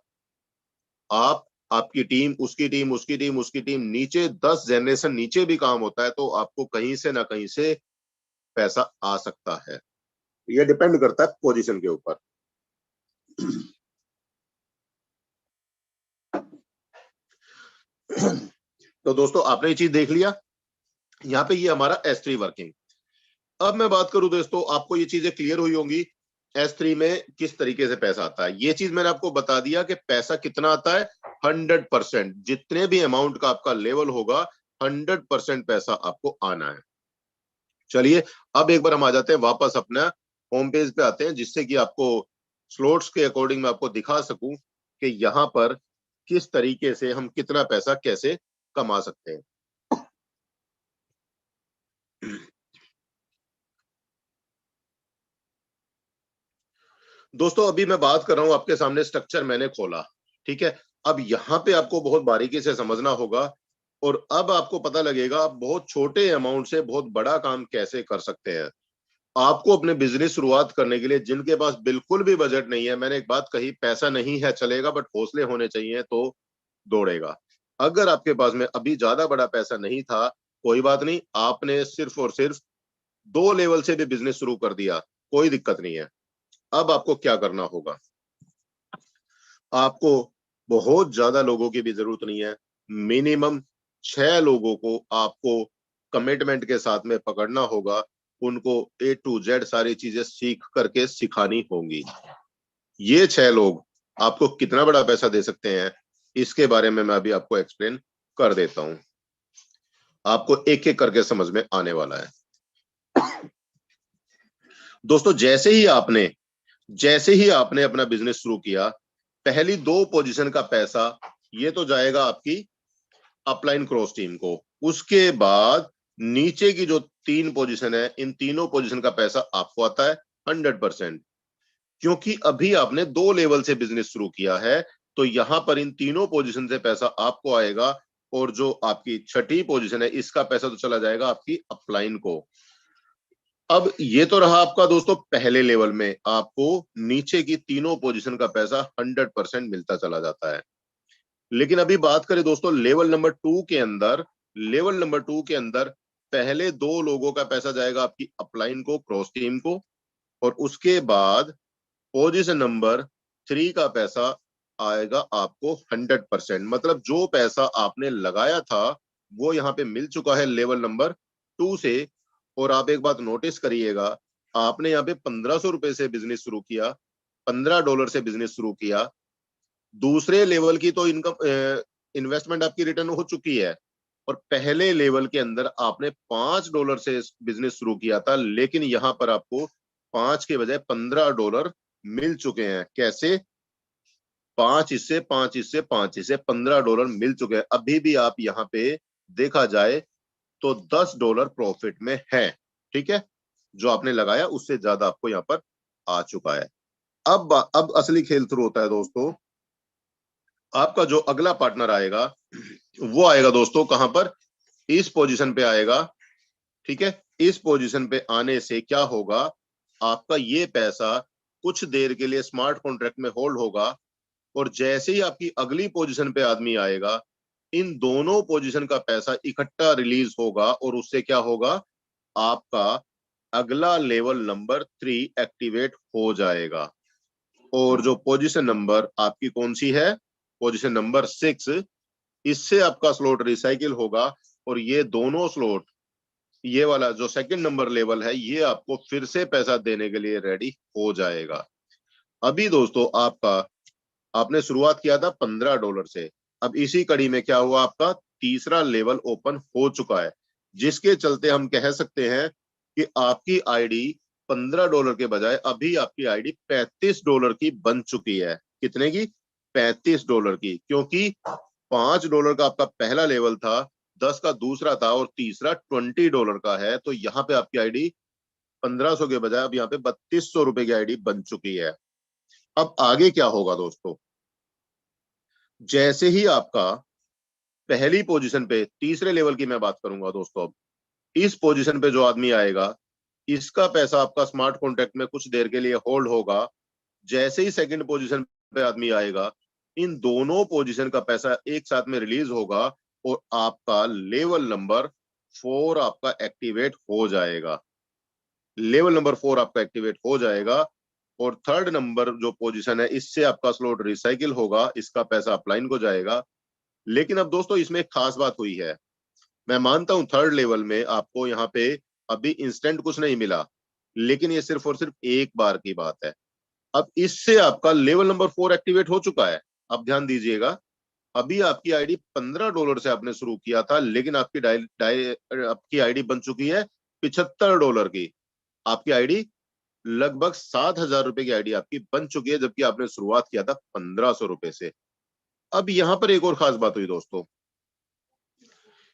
Speaker 1: आप, आपकी टीम, उसकी टीम, उसकी टीम, उसकी टीम, नीचे 10 जनरेशन नीचे भी काम होता है तो आपको कहीं से ना कहीं से पैसा आ सकता है। ये डिपेंड करता है पोजीशन के ऊपर। तो दोस्तों आपने ये चीज देख लिया, यहाँ पे ये हमारा S3 वर्किंग। अब मैं बात करूं दोस्तों, आपको ये चीजें क्लियर हुई होंगी S3 में किस तरीके से पैसा आता है। ये चीज मैंने आपको बता दिया कि पैसा कितना आता है, 100%। जितने भी अमाउंट का आपका लेवल होगा, 100% पैसा आपको आना है। चलिए अब एक बार हम आ जाते हैं वापस अपना होम पेज पे आते हैं, जिससे कि आपको स्लॉट्स के अकॉर्डिंग मैं आपको दिखा सकूं कि यहाँ पर किस तरीके से हम कितना पैसा कैसे कमा सकते हैं। दोस्तों अभी मैं बात कर रहा हूं, आपके सामने स्ट्रक्चर मैंने खोला, ठीक है। अब यहाँ पे आपको बहुत बारीकी से समझना होगा, और अब आपको पता लगेगा आप बहुत छोटे अमाउंट से बहुत बड़ा काम कैसे कर सकते हैं। आपको अपने बिजनेस शुरुआत करने के लिए, जिनके पास बिल्कुल भी बजट नहीं है, मैंने एक बात कही, पैसा नहीं है चलेगा, बट हौसले होने चाहिए तो दौड़ेगा। अगर आपके पास में अभी ज्यादा बड़ा पैसा नहीं था, कोई बात नहीं, आपने सिर्फ और सिर्फ 2 लेवल से भी बिजनेस शुरू कर दिया, कोई दिक्कत नहीं है। अब आपको क्या करना होगा, आपको बहुत ज्यादा लोगों की भी जरूरत नहीं है, मिनिमम 6 लोगों को आपको कमिटमेंट के साथ में पकड़ना होगा। उनको A to Z सारी चीजें सीख करके सिखानी होंगी। ये 6 लोग आपको कितना बड़ा पैसा दे सकते हैं, इसके बारे में मैं अभी आपको एक्सप्लेन कर देता हूं, आपको एक एक करके समझ में आने वाला है। दोस्तों जैसे ही आपने अपना बिजनेस शुरू किया, पहली 2 पोजीशन का पैसा ये तो जाएगा आपकी अपलाइन क्रॉस टीम को। उसके बाद नीचे की जो 3 पोजीशन है, इन तीनों पोजीशन का पैसा आपको आता है 100%। क्योंकि अभी आपने 2 लेवल से बिजनेस शुरू किया है, तो यहां पर इन तीनों पोजीशन से पैसा आपको आएगा, और जो आपकी छठी पोजीशन है, इसका पैसा तो चला जाएगा आपकी अपलाइन को। अब ये तो रहा आपका दोस्तों पहले लेवल में आपको नीचे की तीनों पोजीशन का पैसा 100% मिलता चला जाता है। लेकिन अभी बात करें दोस्तों लेवल नंबर 2 के अंदर, लेवल नंबर 2 के अंदर पहले 2 लोगों का पैसा जाएगा आपकी अपलाइन को, क्रॉस टीम को, और उसके बाद पोजीशन नंबर 3 का पैसा आएगा आपको 100%। मतलब जो पैसा आपने लगाया था वो यहाँ पे मिल चुका है लेवल नंबर 2 से। और आप एक बात नोटिस करिएगा, आपने यहाँ पे 1500 रुपए से बिजनेस शुरू किया, $15 से बिजनेस शुरू किया। दूसरे लेवल की तो इनकम इन्वेस्टमेंट आपकी रिटर्न हो चुकी है, और पहले लेवल के अंदर आपने $5 से बिजनेस शुरू किया था, लेकिन यहाँ पर आपको 5 के बजाय $15 मिल चुके हैं। कैसे? 5 हिस्से, 5 हिस्से, 5 हिस्से, $15 मिल चुके हैं। अभी भी आप यहाँ पे देखा जाए तो $10 प्रॉफिट में है। ठीक है, जो आपने लगाया उससे ज्यादा आपको यहाँ पर आ चुका है। अब असली खेल शुरू होता है दोस्तों। आपका जो अगला पार्टनर आएगा वो आएगा दोस्तों कहां पर? इस पोजीशन पे आएगा। ठीक है, इस पोजीशन पे आने से क्या होगा, आपका ये पैसा कुछ देर के लिए स्मार्ट कॉन्ट्रैक्ट में होल्ड होगा, और जैसे ही आपकी अगली पोजीशन पे आदमी आएगा, इन दोनों पोजीशन का पैसा इकट्ठा रिलीज होगा, और उससे क्या होगा, आपका अगला लेवल नंबर 3 एक्टिवेट हो जाएगा। और जो पोजीशन नंबर आपकी कौन सी है, पोजीशन नंबर 6, इससे आपका स्लॉट रिसाइकिल होगा, और ये दोनों स्लॉट, ये वाला जो सेकंड नंबर लेवल है, ये आपको फिर से पैसा देने के लिए रेडी हो जाएगा। अभी दोस्तों आपने शुरुआत किया था $15 से। अब इसी कड़ी में क्या हुआ, आपका तीसरा लेवल ओपन हो चुका है, जिसके चलते हम कह सकते हैं कि आपकी आईडी $15 के बजाय अभी आपकी आईडी $35 की बन चुकी है। कितने की? $35 की, क्योंकि $5 का आपका पहला लेवल था, 10 का दूसरा था, और तीसरा $20 का है। तो यहाँ पे आपकी आईडी 1500 के बजाय अब यहाँ पे ₹3200 की आईडी बन चुकी है। अब आगे क्या होगा दोस्तों, जैसे ही आपका पहली पोजीशन पे, तीसरे लेवल की मैं बात करूंगा दोस्तों, अब इस पोजीशन पे जो आदमी आएगा, इसका पैसा आपका स्मार्ट कॉन्ट्रैक्ट में कुछ देर के लिए होल्ड होगा। जैसे ही सेकंड पोजीशन पे आदमी आएगा, इन दोनों पोजीशन का पैसा एक साथ में रिलीज होगा, और आपका लेवल नंबर 4 आपका एक्टिवेट हो जाएगा। लेवल नंबर 4 आपका एक्टिवेट हो जाएगा, और थर्ड नंबर जो पोजीशन है, इससे आपका स्लॉट रिसाइकिल होगा, इसका पैसा अपलाइन को जाएगा। लेकिन अब दोस्तों इसमें एक खास बात हुई है। मैं मानता हूं थर्ड लेवल में आपको यहाँ पे अभी इंस्टेंट कुछ नहीं मिला, लेकिन ये सिर्फ और सिर्फ एक बार की बात है। अब इससे आपका लेवल नंबर 4 एक्टिवेट हो चुका है। अब ध्यान दीजिएगा, अभी आपकी आईडी $15 से आपने शुरू किया था, लेकिन आपकी आईडी बन चुकी है $75 की। आपकी आईडी लगभग ₹7000 की आईडी आपकी बन चुकी है, जबकि आपने शुरुआत किया था ₹1500 से। अब यहां पर एक और खास बात हुई दोस्तों,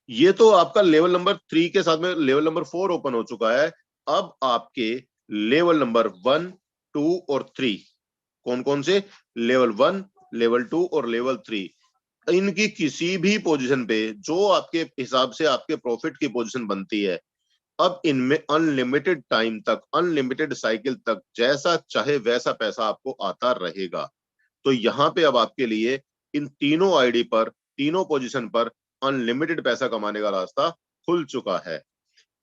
Speaker 1: ये तो आपका लेवल नंबर 3 के साथ में लेवल नंबर 4 ओपन हो चुका है। अब आपके लेवल नंबर 1, 2 और 3 कौन कौन से? लेवल 1, लेवल 2 और लेवल 3, इनकी किसी भी पोजीशन पे जो आपके हिसाब से आपके प्रॉफिट की पोजीशन बनती है, अब इनमें अनलिमिटेड टाइम तक, अनलिमिटेड साइकिल तक जैसा चाहे वैसा पैसा आपको आता रहेगा। तो यहाँ पे अब आपके लिए इन तीनों आईडी पर, तीनों पोजीशन पर अनलिमिटेड पैसा कमाने का रास्ता खुल चुका है।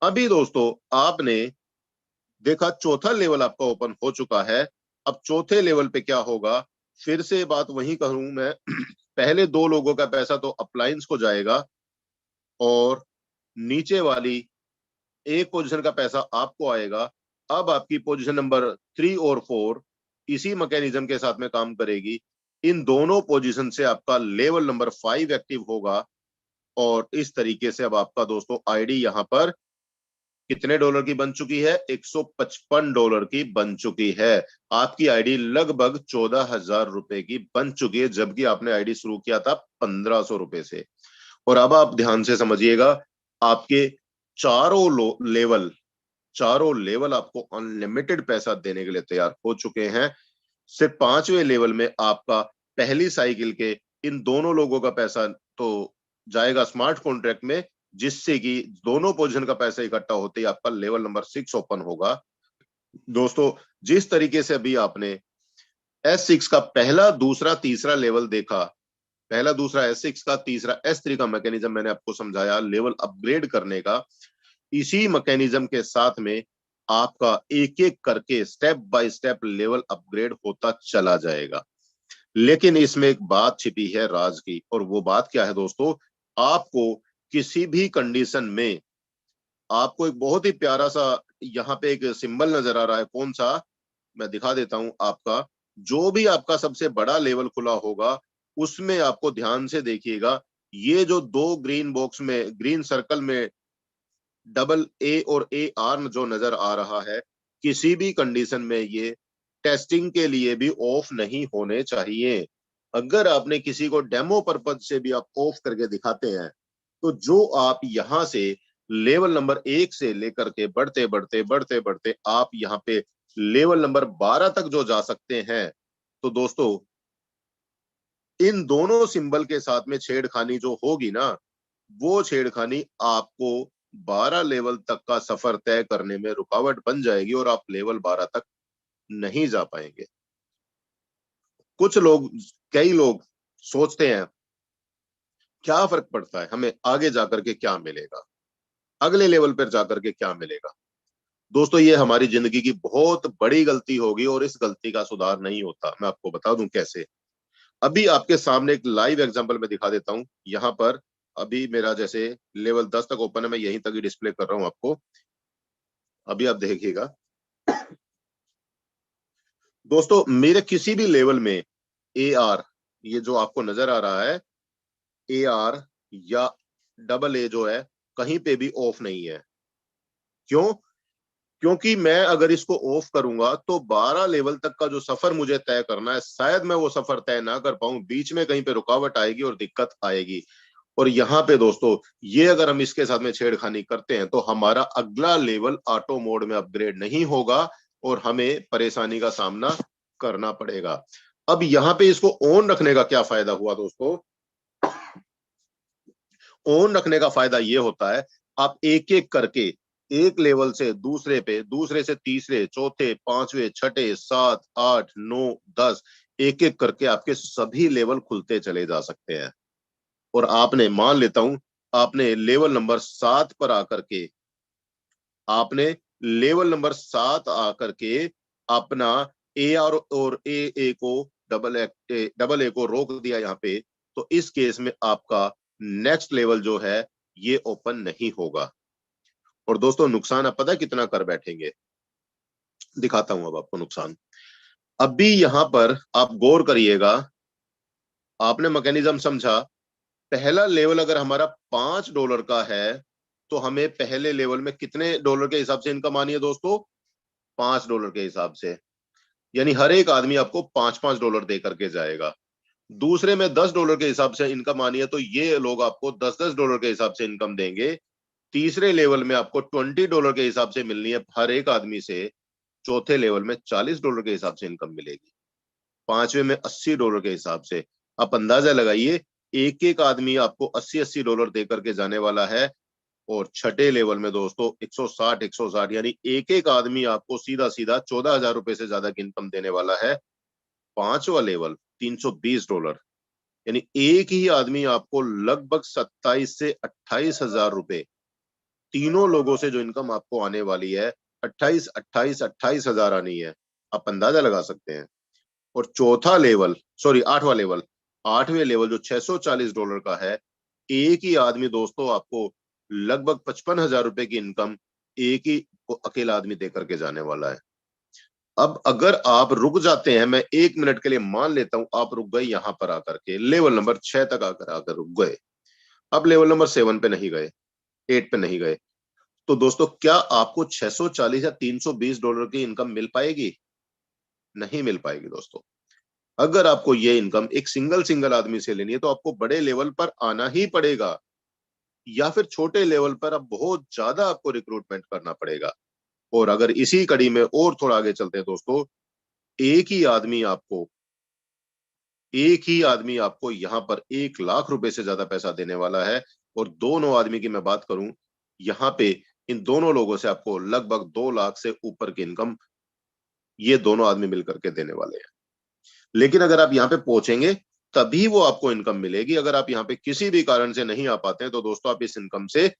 Speaker 1: अभी दोस्तों आपने देखा चौथा लेवल आपका ओपन हो चुका है। अब चौथे लेवल पे क्या होगा, फिर से बात वही करूं मैं पहले 2 लोगों का पैसा तो अप्लायंस को जाएगा, और नीचे वाली एक पोजीशन का पैसा आपको आएगा। अब आपकी पोजीशन नंबर 3 और 4 इसी मैकेनिज्म के साथ में काम करेगी। इन दोनों पोजीशन से आपका लेवल नंबर 5 एक्टिव होगा, और इस तरीके से अब आपका दोस्तों आईडी यहाँ पर कितने डॉलर की बन चुकी है? $155 की बन चुकी है। आपकी आईडी लगभग ₹14,000 की बन चुकी है, जबकि आपने आईडी शुरू किया था ₹1500 से। और अब आप ध्यान से समझिएगा, आपके लेवल चारों लेवल आपको अनलिमिटेड पैसा देने के लिए तैयार हो चुके हैं। सिर्फ 5वें लेवल में आपका पहली साइकिल के इन दोनों लोगों का पैसा तो जाएगा स्मार्ट कॉन्ट्रैक्ट में, जिससे कि दोनों पोजीशन का पैसा इकट्ठा होते ही आपका लेवल नंबर 6 ओपन होगा। दोस्तों, जिस तरीके से अभी आपने S6 का पहला, दूसरा, तीसरा लेवल देखा, पहला दूसरा S6 का, तीसरा S3 का मैकेनिज्म मैंने आपको समझाया लेवल अपग्रेड करने का, इसी मैकेनिज्म के साथ में आपका एक एक करके step by step level upgrade होता चला जाएगा। लेकिन इसमें एक बात छिपी है राज की, और वो बात क्या है दोस्तों, आपको किसी भी कंडीशन में आपको एक बहुत ही प्यारा सा यहाँ पे एक सिंबल नजर आ रहा है, कौन सा, मैं दिखा देता हूं आपका। जो भी आपका सबसे बड़ा लेवल खुला होगा उसमें आपको ध्यान से देखिएगा, ये जो दो ग्रीन बॉक्स में, ग्रीन सर्कल में डबल ए और ए आर जो नजर आ रहा है, किसी भी कंडीशन में ये टेस्टिंग के लिए भी ऑफ नहीं होने चाहिए। अगर आपने किसी को डेमो पर्पज से भी आप ऑफ करके दिखाते हैं, तो जो आप यहां से लेवल नंबर 1 से लेकर के बढ़ते बढ़ते बढ़ते बढ़ते आप यहाँ पे लेवल नंबर 12 तक जो जा सकते हैं, तो दोस्तों इन दोनों सिंबल के साथ में छेड़खानी जो होगी ना, वो छेड़खानी आपको 12 लेवल तक का सफर तय करने में रुकावट बन जाएगी और आप लेवल 12 तक नहीं जा पाएंगे। कुछ लोग, कई लोग सोचते हैं क्या फर्क पड़ता है, हमें आगे जाकर के क्या मिलेगा, अगले लेवल पर जाकर के क्या मिलेगा। दोस्तों, ये हमारी जिंदगी की बहुत बड़ी गलती होगी और इस गलती का सुधार नहीं होता। मैं आपको बता दूं कैसे। अभी आपके सामने एक लाइव एग्जांपल में दिखा देता हूं। यहाँ पर अभी मेरा जैसे लेवल 10 तक ओपन है, मैं यहीं तक ही डिस्प्ले कर रहा हूं आपको। अभी आप देखिएगा दोस्तों, मेरे किसी भी लेवल में ए आर, ये जो आपको नजर आ रहा है ए आर या डबल ए जो है, कहीं पे भी ऑफ नहीं है। क्यों? क्योंकि मैं अगर इसको ऑफ करूंगा तो 12 लेवल तक का जो सफर मुझे तय करना है, शायद मैं वो सफर तय ना कर पाऊं, बीच में कहीं पे रुकावट आएगी और दिक्कत आएगी। और यहाँ पे दोस्तों, ये अगर हम इसके साथ में छेड़खानी करते हैं तो हमारा अगला लेवल ऑटो मोड में अपग्रेड नहीं होगा और हमें परेशानी का सामना करना पड़ेगा। अब यहाँ पे इसको ऑन रखने का क्या फायदा हुआ दोस्तों? ऑन रखने का फायदा ये होता है, आप एक एक करके एक लेवल से दूसरे पे, दूसरे से तीसरे, चौथे, पांचवे, छठे, 7, 8, 9, 10, एक एक करके आपके सभी लेवल खुलते चले जा सकते हैं। और आपने, मान लेता हूं, आपने लेवल नंबर 7 पर आकर के, आपने लेवल नंबर 7 आकर के अपना ए आर और ए को, डबल ए को रोक दिया यहाँ पे, तो इस केस में आपका नेक्स्ट लेवल जो है ये ओपन नहीं होगा। और दोस्तों, नुकसान आप पता है कितना कर बैठेंगे? दिखाता हूं अब आपको नुकसान। अभी यहां पर आप गौर करिएगा, आपने मैकेनिज्म समझा। पहला लेवल अगर हमारा $5 का है, तो हमें पहले लेवल में कितने डॉलर के हिसाब से इनकम आनी है दोस्तों? $5 के हिसाब से। यानी हर एक आदमी आपको $5-5 दे करके जाएगा। दूसरे में $10 के हिसाब से इनकम आनी है, तो ये लोग आपको $10-10 के हिसाब से इनकम देंगे। तीसरे लेवल में आपको $20 के हिसाब से मिलनी है हर एक आदमी से। चौथे लेवल में $40 के हिसाब से इनकम मिलेगी। पांचवे में $80 के हिसाब से। आप अंदाजा लगाइए, एक एक आदमी आपको $80-80 दे करके जाने वाला है। और छठे लेवल में दोस्तों 160 यानी एक एक आदमी आपको सीधा सीधा $14,000 से ज्यादा की इनकम देने वाला है। पांचवा लेवल $320, यानी एक ही आदमी आपको लगभग 27 से 28,000 रुपए, तीनों लोगों से जो इनकम आपको आने वाली है, 28,000 आनी है। आप अंदाजा लगा सकते हैं। और चौथा लेवल, सॉरी आठवां लेवल, आठवें लेवल जो $640 का है, एक ही आदमी दोस्तों आपको लगभग 55,000 की इनकम एक ही अकेला आदमी दे करके जाने वाला है। अब अगर आप रुक जाते हैं, मैं 1 मिनट के लिए मान लेता हूं आप रुक गए, यहां पर आकर के लेवल नंबर 6 तक आकर आकर रुक गए, अब लेवल नंबर 7 पे नहीं गए, 8 पे नहीं गए, तो दोस्तों क्या आपको 640 या $320 की इनकम मिल पाएगी? नहीं मिल पाएगी दोस्तों। अगर आपको ये इनकम एक सिंगल सिंगल आदमी से लेनी है, तो आपको बड़े लेवल पर आना ही पड़ेगा, या फिर छोटे लेवल पर अब बहुत ज्यादा आपको रिक्रूटमेंट करना पड़ेगा। और अगर इसी कड़ी में और थोड़ा आगे चलते हैं दोस्तों, एक ही आदमी आपको, एक ही आदमी आपको यहाँ पर ₹1,00,000 से ज्यादा पैसा देने वाला है। और दोनों आदमी की मैं बात करूं, यहाँ पे इन दोनों लोगों से आपको लगभग 2 लाख से ऊपर की इनकम ये दोनों आदमी मिलकर के देने वाले हैं। लेकिन अगर आप यहाँ पे पहुंचेंगे तभी वो आपको इनकम मिलेगी। अगर आप यहाँ पे किसी भी कारण से नहीं आ पाते हैं तो दोस्तों आप इस इनकम से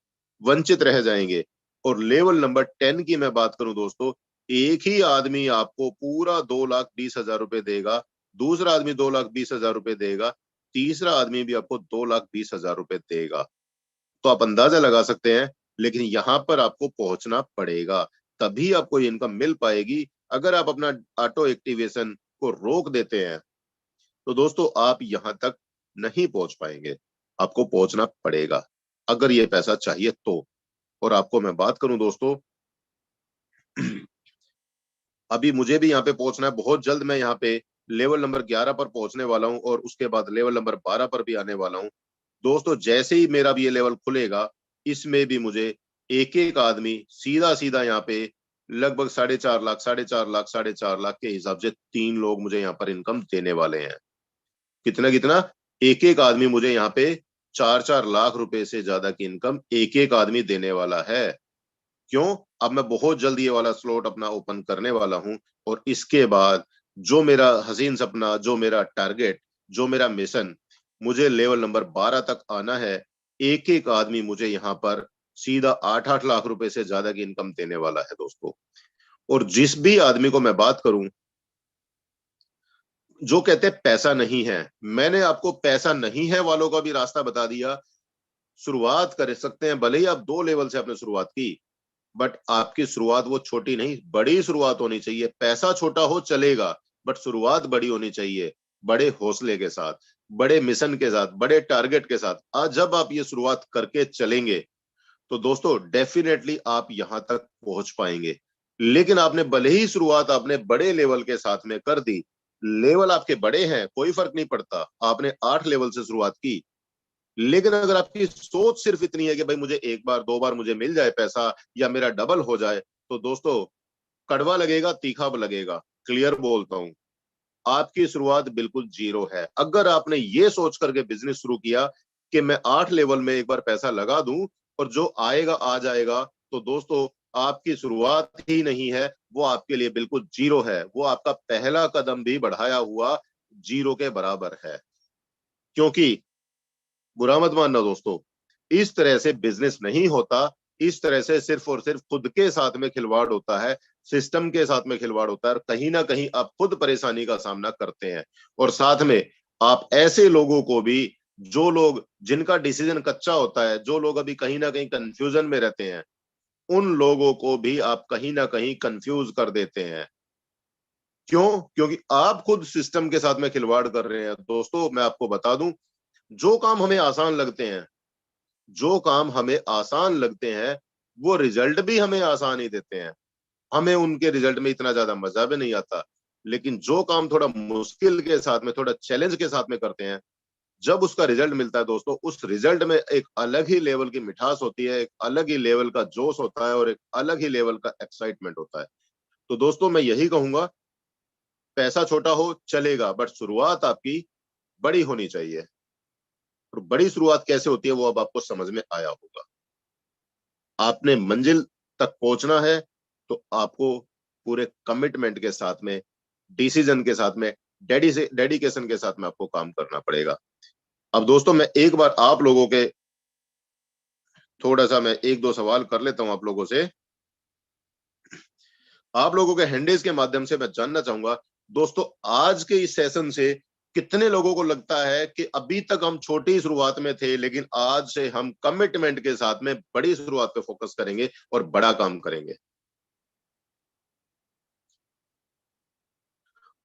Speaker 1: वंचित रह जाएंगे। और लेवल नंबर 10 की मैं बात करूं दोस्तों, एक ही आदमी आपको पूरा 2,20,000 रुपए देगा, दूसरा आदमी 2,20,000 रुपए देगा, तीसरा आदमी भी आपको 2,20,000 रुपए देगा। तो आप अंदाजा लगा सकते हैं, लेकिन यहां पर आपको पहुंचना पड़ेगा, तभी आपको ये इनकम मिल पाएगी। अगर आप अपना ऑटो एक्टिवेशन को रोक देते हैं तो दोस्तों आप यहां तक नहीं पहुंच पाएंगे। आपको पहुंचना पड़ेगा अगर ये पैसा चाहिए तो। और आपको मैं बात करूं दोस्तों, अभी मुझे भी यहाँ पे पहुंचना है, बहुत जल्द मैं यहाँ पे लेवल नंबर 11 पर पहुंचने वाला हूं और उसके बाद लेवल नंबर 12 पर भी आने वाला हूं। दोस्तों जैसे ही मेरा भी ये लेवल खुलेगा, इसमें भी मुझे एक एक आदमी सीधा सीधा यहाँ पे लगभग 4.5 लाख 4.5 लाख 4.5 लाख के हिसाब से 3 लोग मुझे यहाँ पर इनकम देने वाले हैं। कितना कितना? एक एक आदमी मुझे यहाँ पे 4-4 लाख रुपए से ज्यादा की इनकम एक एक आदमी देने वाला है। क्यों? अब मैं बहुत जल्दी ये वाला स्लॉट अपना ओपन करने वाला हूं और इसके बाद जो मेरा हसीन सपना, जो मेरा टारगेट, जो मेरा मिशन, मुझे लेवल नंबर 12 तक आना है। एक एक आदमी मुझे यहाँ पर सीधा 8-8 लाख रुपए से ज्यादा की इनकम देने वाला है दोस्तों। और जिस भी आदमी को मैं बात करूं जो कहते हैं पैसा नहीं है, मैंने आपको पैसा नहीं है वालों का भी रास्ता बता दिया। शुरुआत कर सकते हैं, भले ही आप 2 लेवल से आपने शुरुआत की, बट आपकी शुरुआत वो छोटी नहीं, बड़ी शुरुआत होनी चाहिए। पैसा छोटा हो चलेगा, बट शुरुआत बड़ी होनी चाहिए, बड़े हौसले के साथ, बड़े मिशन के साथ, बड़े टारगेट के साथ। आज जब आप ये शुरुआत करके चलेंगे तो दोस्तों डेफिनेटली आप यहां तक पहुंच पाएंगे। लेकिन आपने भले ही शुरुआत आपने बड़े लेवल के साथ में कर दी, लेवल आपके बड़े हैं कोई फर्क नहीं पड़ता, आपने 8 लेवल से शुरुआत की, लेकिन अगर आपकी सोच सिर्फ इतनी है कि भाई मुझे एक बार 2 बार मुझे मिल जाए पैसा या मेरा डबल हो जाए, तो दोस्तों कड़वा लगेगा, तीखा लगेगा। क्लियर बोलता हूं, आपकी शुरुआत बिल्कुल जीरो है। अगर आपने ये सोच करके बिजनेस शुरू किया कि मैं 8 लेवल में एक बार पैसा लगा दूं और जो आएगा आ जाएगा, तो दोस्तों आपकी शुरुआत ही नहीं है, वो आपके लिए बिल्कुल जीरो है। वो आपका पहला कदम भी बढ़ाया हुआ जीरो के बराबर है। क्योंकि बुरा मत मानना दोस्तों, इस तरह से बिजनेस नहीं होता। इस तरह से सिर्फ और सिर्फ खुद के साथ में खिलवाड़ होता है, सिस्टम के साथ में खिलवाड़ होता है, और कहीं ना कहीं आप खुद परेशानी का सामना करते हैं। और साथ में आप ऐसे लोगों को भी, जो लोग जिनका डिसीजन कच्चा होता है, जो लोग अभी कहीं ना कहीं कंफ्यूजन में रहते हैं, उन लोगों को भी आप कहीं ना कहीं कंफ्यूज कर देते हैं। क्यों? क्योंकि आप खुद सिस्टम के साथ में खिलवाड़ कर रहे हैं। दोस्तों मैं आपको बता दूं, जो काम हमें आसान लगते हैं, जो काम हमें आसान लगते हैं, वो रिजल्ट भी हमें आसान ही देते हैं। हमें उनके रिजल्ट में इतना ज्यादा मजा भी नहीं आता। लेकिन जो काम थोड़ा मुश्किल के साथ में, थोड़ा चैलेंज के साथ में करते हैं, जब उसका रिजल्ट मिलता है दोस्तों, उस रिजल्ट में एक अलग ही लेवल की मिठास होती है, एक अलग ही लेवल का जोश होता है और एक अलग ही लेवल का एक्साइटमेंट होता है। तो दोस्तों मैं यही कहूंगा, पैसा छोटा हो चलेगा, बट शुरुआत आपकी बड़ी होनी चाहिए। और बड़ी शुरुआत कैसे होती है वो अब आपको समझ में आया होगा। आपने मंजिल तक पहुंचना है तो आपको पूरे कमिटमेंट के साथ में, डिसीजन के साथ में, डेडिकेशन के साथ में आपको काम करना पड़ेगा। अब दोस्तों मैं एक बार आप लोगों के, थोड़ा सा मैं 1-2 सवाल कर लेता हूं आप लोगों से। आप लोगों के हैंडल्स के माध्यम से मैं जानना चाहूंगा दोस्तों, आज के इस सेशन से कितने लोगों को लगता है कि अभी तक हम छोटी शुरुआत में थे, लेकिन आज से हम कमिटमेंट के साथ में बड़ी शुरुआत पे फोकस करेंगे और बड़ा काम करेंगे।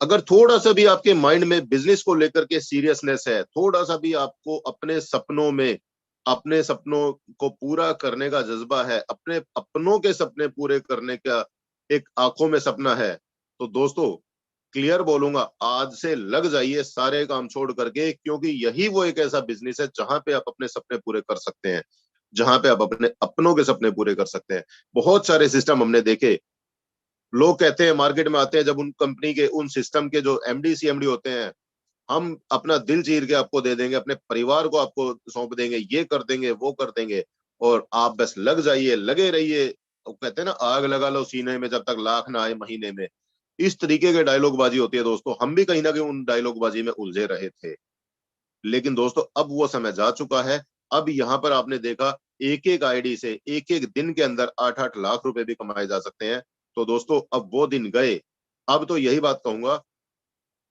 Speaker 1: अगर थोड़ा सा भी आपके माइंड में बिजनेस को लेकर के सीरियसनेस है, थोड़ा सा भी आपको अपने सपनों में, अपने सपनों को पूरा करने का जज्बा है, अपने अपनों के सपने पूरे करने का एक आंखों में सपना है, तो दोस्तों क्लियर बोलूंगा, आज से लग जाइए सारे काम छोड़ करके। क्योंकि यही वो एक ऐसा बिजनेस है जहां पे आप अपने सपने पूरे कर सकते हैं, जहां पे आप अपने अपनों के सपने पूरे कर सकते हैं। बहुत सारे सिस्टम हमने देखे, लोग कहते हैं, मार्केट में आते हैं जब उन कंपनी के, उन सिस्टम के जो एमडी सीएमडी होते हैं, हम अपना दिल चीर के आपको दे देंगे, अपने परिवार को आपको सौंप देंगे, ये कर देंगे, वो कर देंगे, और आप बस लग जाइए, लगे रहिए। वो कहते हैं ना, आग लगा लो सीने में जब तक लाख ना आए महीने में। इस तरीके के डायलॉग बाजी होती है दोस्तों। हम भी कहीं ना कहीं उन डायलॉग बाजी में उलझे रहे थे, लेकिन दोस्तों अब वो समय जा चुका है। अब यहाँ पर आपने देखा, एक एक आईडी से एक एक दिन के अंदर 8-8 लाख रुपए भी कमाए जा सकते हैं। तो दोस्तों अब वो दिन गए। अब तो यही बात कहूंगा,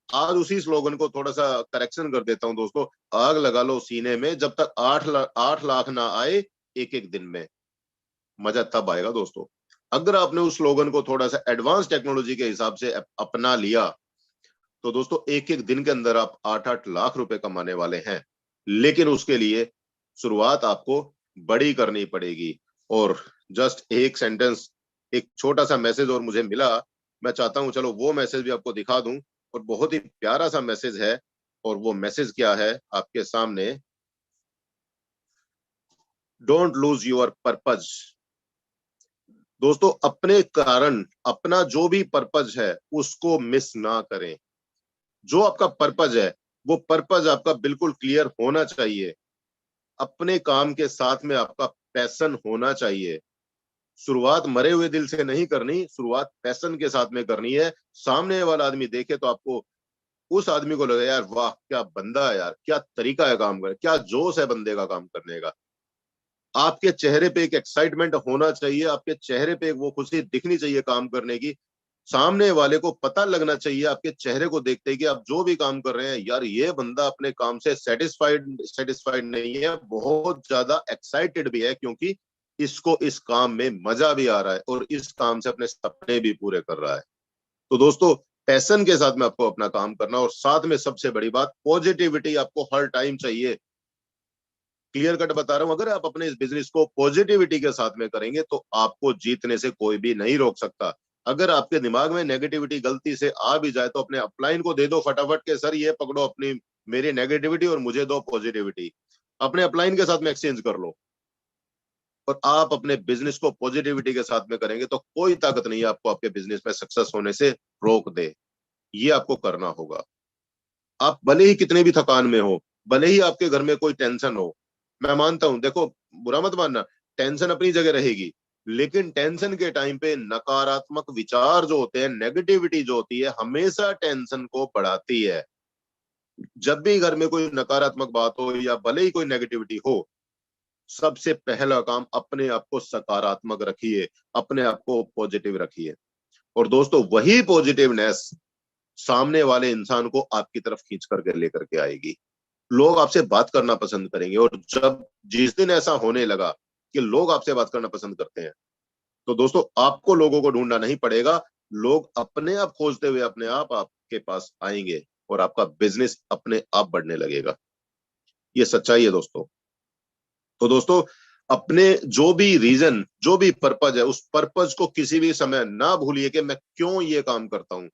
Speaker 1: आज उसी स्लोगन को थोड़ा सा करेक्शन कर देता हूं दोस्तों। आग लगा लो सीने में जब तक 8 लाख ना आए एक एक दिन में। मजा तब आएगा दोस्तों, अगर आपने उस स्लोगन को थोड़ा सा एडवांस टेक्नोलॉजी के हिसाब से अपना लिया। तो दोस्तों एक एक दिन के अंदर आप 8-8 लाख रुपए कमाने वाले हैं। लेकिन उसके लिए शुरुआत आपको बड़ी करनी पड़ेगी। और जस्ट एक सेंटेंस, एक छोटा सा मैसेज और मुझे मिला, मैं चाहता हूं चलो वो मैसेज भी आपको दिखा दूं। और बहुत ही प्यारा सा मैसेज है। और वो मैसेज क्या है आपके सामने, डोंट लूज योर पर्पज। दोस्तों अपने कारण, अपना जो भी पर्पज है उसको मिस ना करें। जो आपका पर्पज है, वो पर्पज आपका बिल्कुल क्लियर होना चाहिए। अपने काम के साथ में आपका पैशन होना चाहिए। शुरुआत मरे हुए दिल से नहीं करनी, शुरुआत पैशन के साथ में करनी है। सामने वाला आदमी देखे तो आपको, उस आदमी को लगे यार वाह क्या बंदा है, यार क्या तरीका है काम करे, क्या जोश है बंदे का काम करने का। आपके चेहरे पे एक एक्साइटमेंट होना चाहिए, आपके चेहरे पे एक वो खुशी दिखनी चाहिए काम करने की। सामने वाले को पता लगना चाहिए आपके चेहरे को देखते ही कि आप जो भी काम कर रहे हैं, यार ये बंदा अपने काम से सेटिस्फाइड सेटिस्फाइड नहीं है, बहुत ज्यादा एक्साइटेड भी है, क्योंकि इसको इस काम में मजा भी आ रहा है और इस काम से अपने सपने भी पूरे कर रहा है। तो दोस्तों पैशन के साथ में आपको अपना काम करना, और साथ में सबसे बड़ी बात पॉजिटिविटी आपको हर टाइम चाहिए। क्लियर कट बता रहा हूं, अगर आप अपने इस बिजनेस को पॉजिटिविटी के साथ में करेंगे तो आपको जीतने से कोई भी नहीं रोक सकता। अगर आपके दिमाग में नेगेटिविटी गलती से आ भी जाए तो अपने अपलाइन को दे दो फटाफट के, सर ये पकड़ो अपनी मेरी नेगेटिविटी और मुझे दो पॉजिटिविटी। अपने अपलाइन के साथ में एक्सचेंज कर लो, और आप अपने बिजनेस को पॉजिटिविटी के साथ में करेंगे तो कोई ताकत नहीं है आपको आपके बिजनेस में सक्सेस होने से रोक दे। ये आपको करना होगा। आप भले ही कितने भी थकान में हो, भले ही आपके घर में कोई टेंशन हो, मैं मानता हूं, देखो बुरा मत मानना, टेंशन अपनी जगह रहेगी, लेकिन टेंशन के टाइम पे नकारात्मक विचार जो होते हैं, नेगेटिविटी जो होती है, हमेशा टेंशन को बढ़ाती है। जब भी घर में कोई नकारात्मक बात हो या भले ही कोई नेगेटिविटी हो, सबसे पहला काम अपने आप को सकारात्मक रखिए, अपने आप को पॉजिटिव रखिए। और दोस्तों वही पॉजिटिवनेस सामने वाले इंसान को आपकी तरफ खींच करके लेकर के आएगी। लोग आपसे बात करना पसंद करेंगे, और जब जिस दिन ऐसा होने लगा कि लोग आपसे बात करना पसंद करते हैं, तो दोस्तों आपको लोगों को ढूंढना नहीं पड़ेगा। लोग अपने आप खोजते हुए अपने आप आपके पास आएंगे, और आपका बिजनेस अपने आप बढ़ने लगेगा। ये सच्चाई है दोस्तों। तो दोस्तों अपने जो भी रीजन, जो भी पर्पज है, उस पर्पज को किसी भी समय ना भूलिए कि मैं क्यों ये काम करता हूं।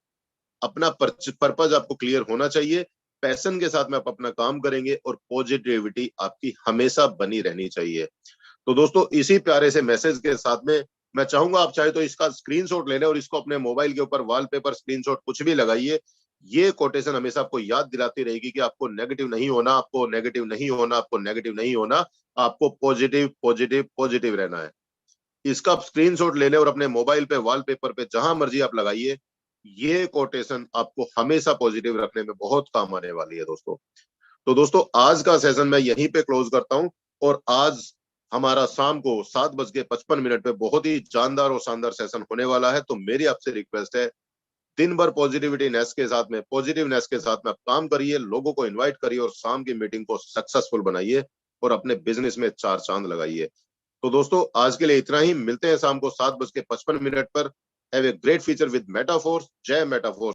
Speaker 1: अपना पर्पज आपको क्लियर होना चाहिए। पैशन के साथ में आप अपना काम करेंगे और पॉजिटिविटी आपकी हमेशा बनी रहनी चाहिए। तो दोस्तों इसी प्यारे से मैसेज के साथ में मैं चाहूंगा, आप चाहे तो इसका स्क्रीनशॉट ले लें और इसको अपने मोबाइल के ऊपर वॉलपेपर, स्क्रीनशॉट कुछ भी लगाइए। ये कोटेशन हमेशा आपको याद दिलाती रहेगी कि आपको नेगेटिव नहीं होना, आपको नेगेटिव नहीं होना, आपको नेगेटिव नहीं होना, आपको पॉजिटिव पॉजिटिव पॉजिटिव रहना है। इसका आप स्क्रीनशॉट ले लें और अपने मोबाइल पे, वॉलपेपर पे, जहां मर्जी आप लगाइए। ये कोटेशन आपको हमेशा पॉजिटिव रखने में बहुत काम आने वाली है दोस्तों। तो दोस्तों आज का सेशन मैं यहीं पे क्लोज करता हूं। और आज हमारा शाम को 7:55 पे बहुत ही जानदार और शानदार सेशन होने वाला है। तो मेरी आपसे रिक्वेस्ट है, दिन भर पॉजिटिविटी नेस के साथ में, पॉजिटिवनेस के साथ में आप काम करिए, लोगों को इन्वाइट करिए और शाम की मीटिंग को सक्सेसफुल बनाइए, और अपने बिजनेस में 4 चांद लगाइए। तो दोस्तों आज के लिए इतना ही, मिलते हैं शाम को 7:55 पर। Have a great future with Metaforce. जय मेटाफोर्स।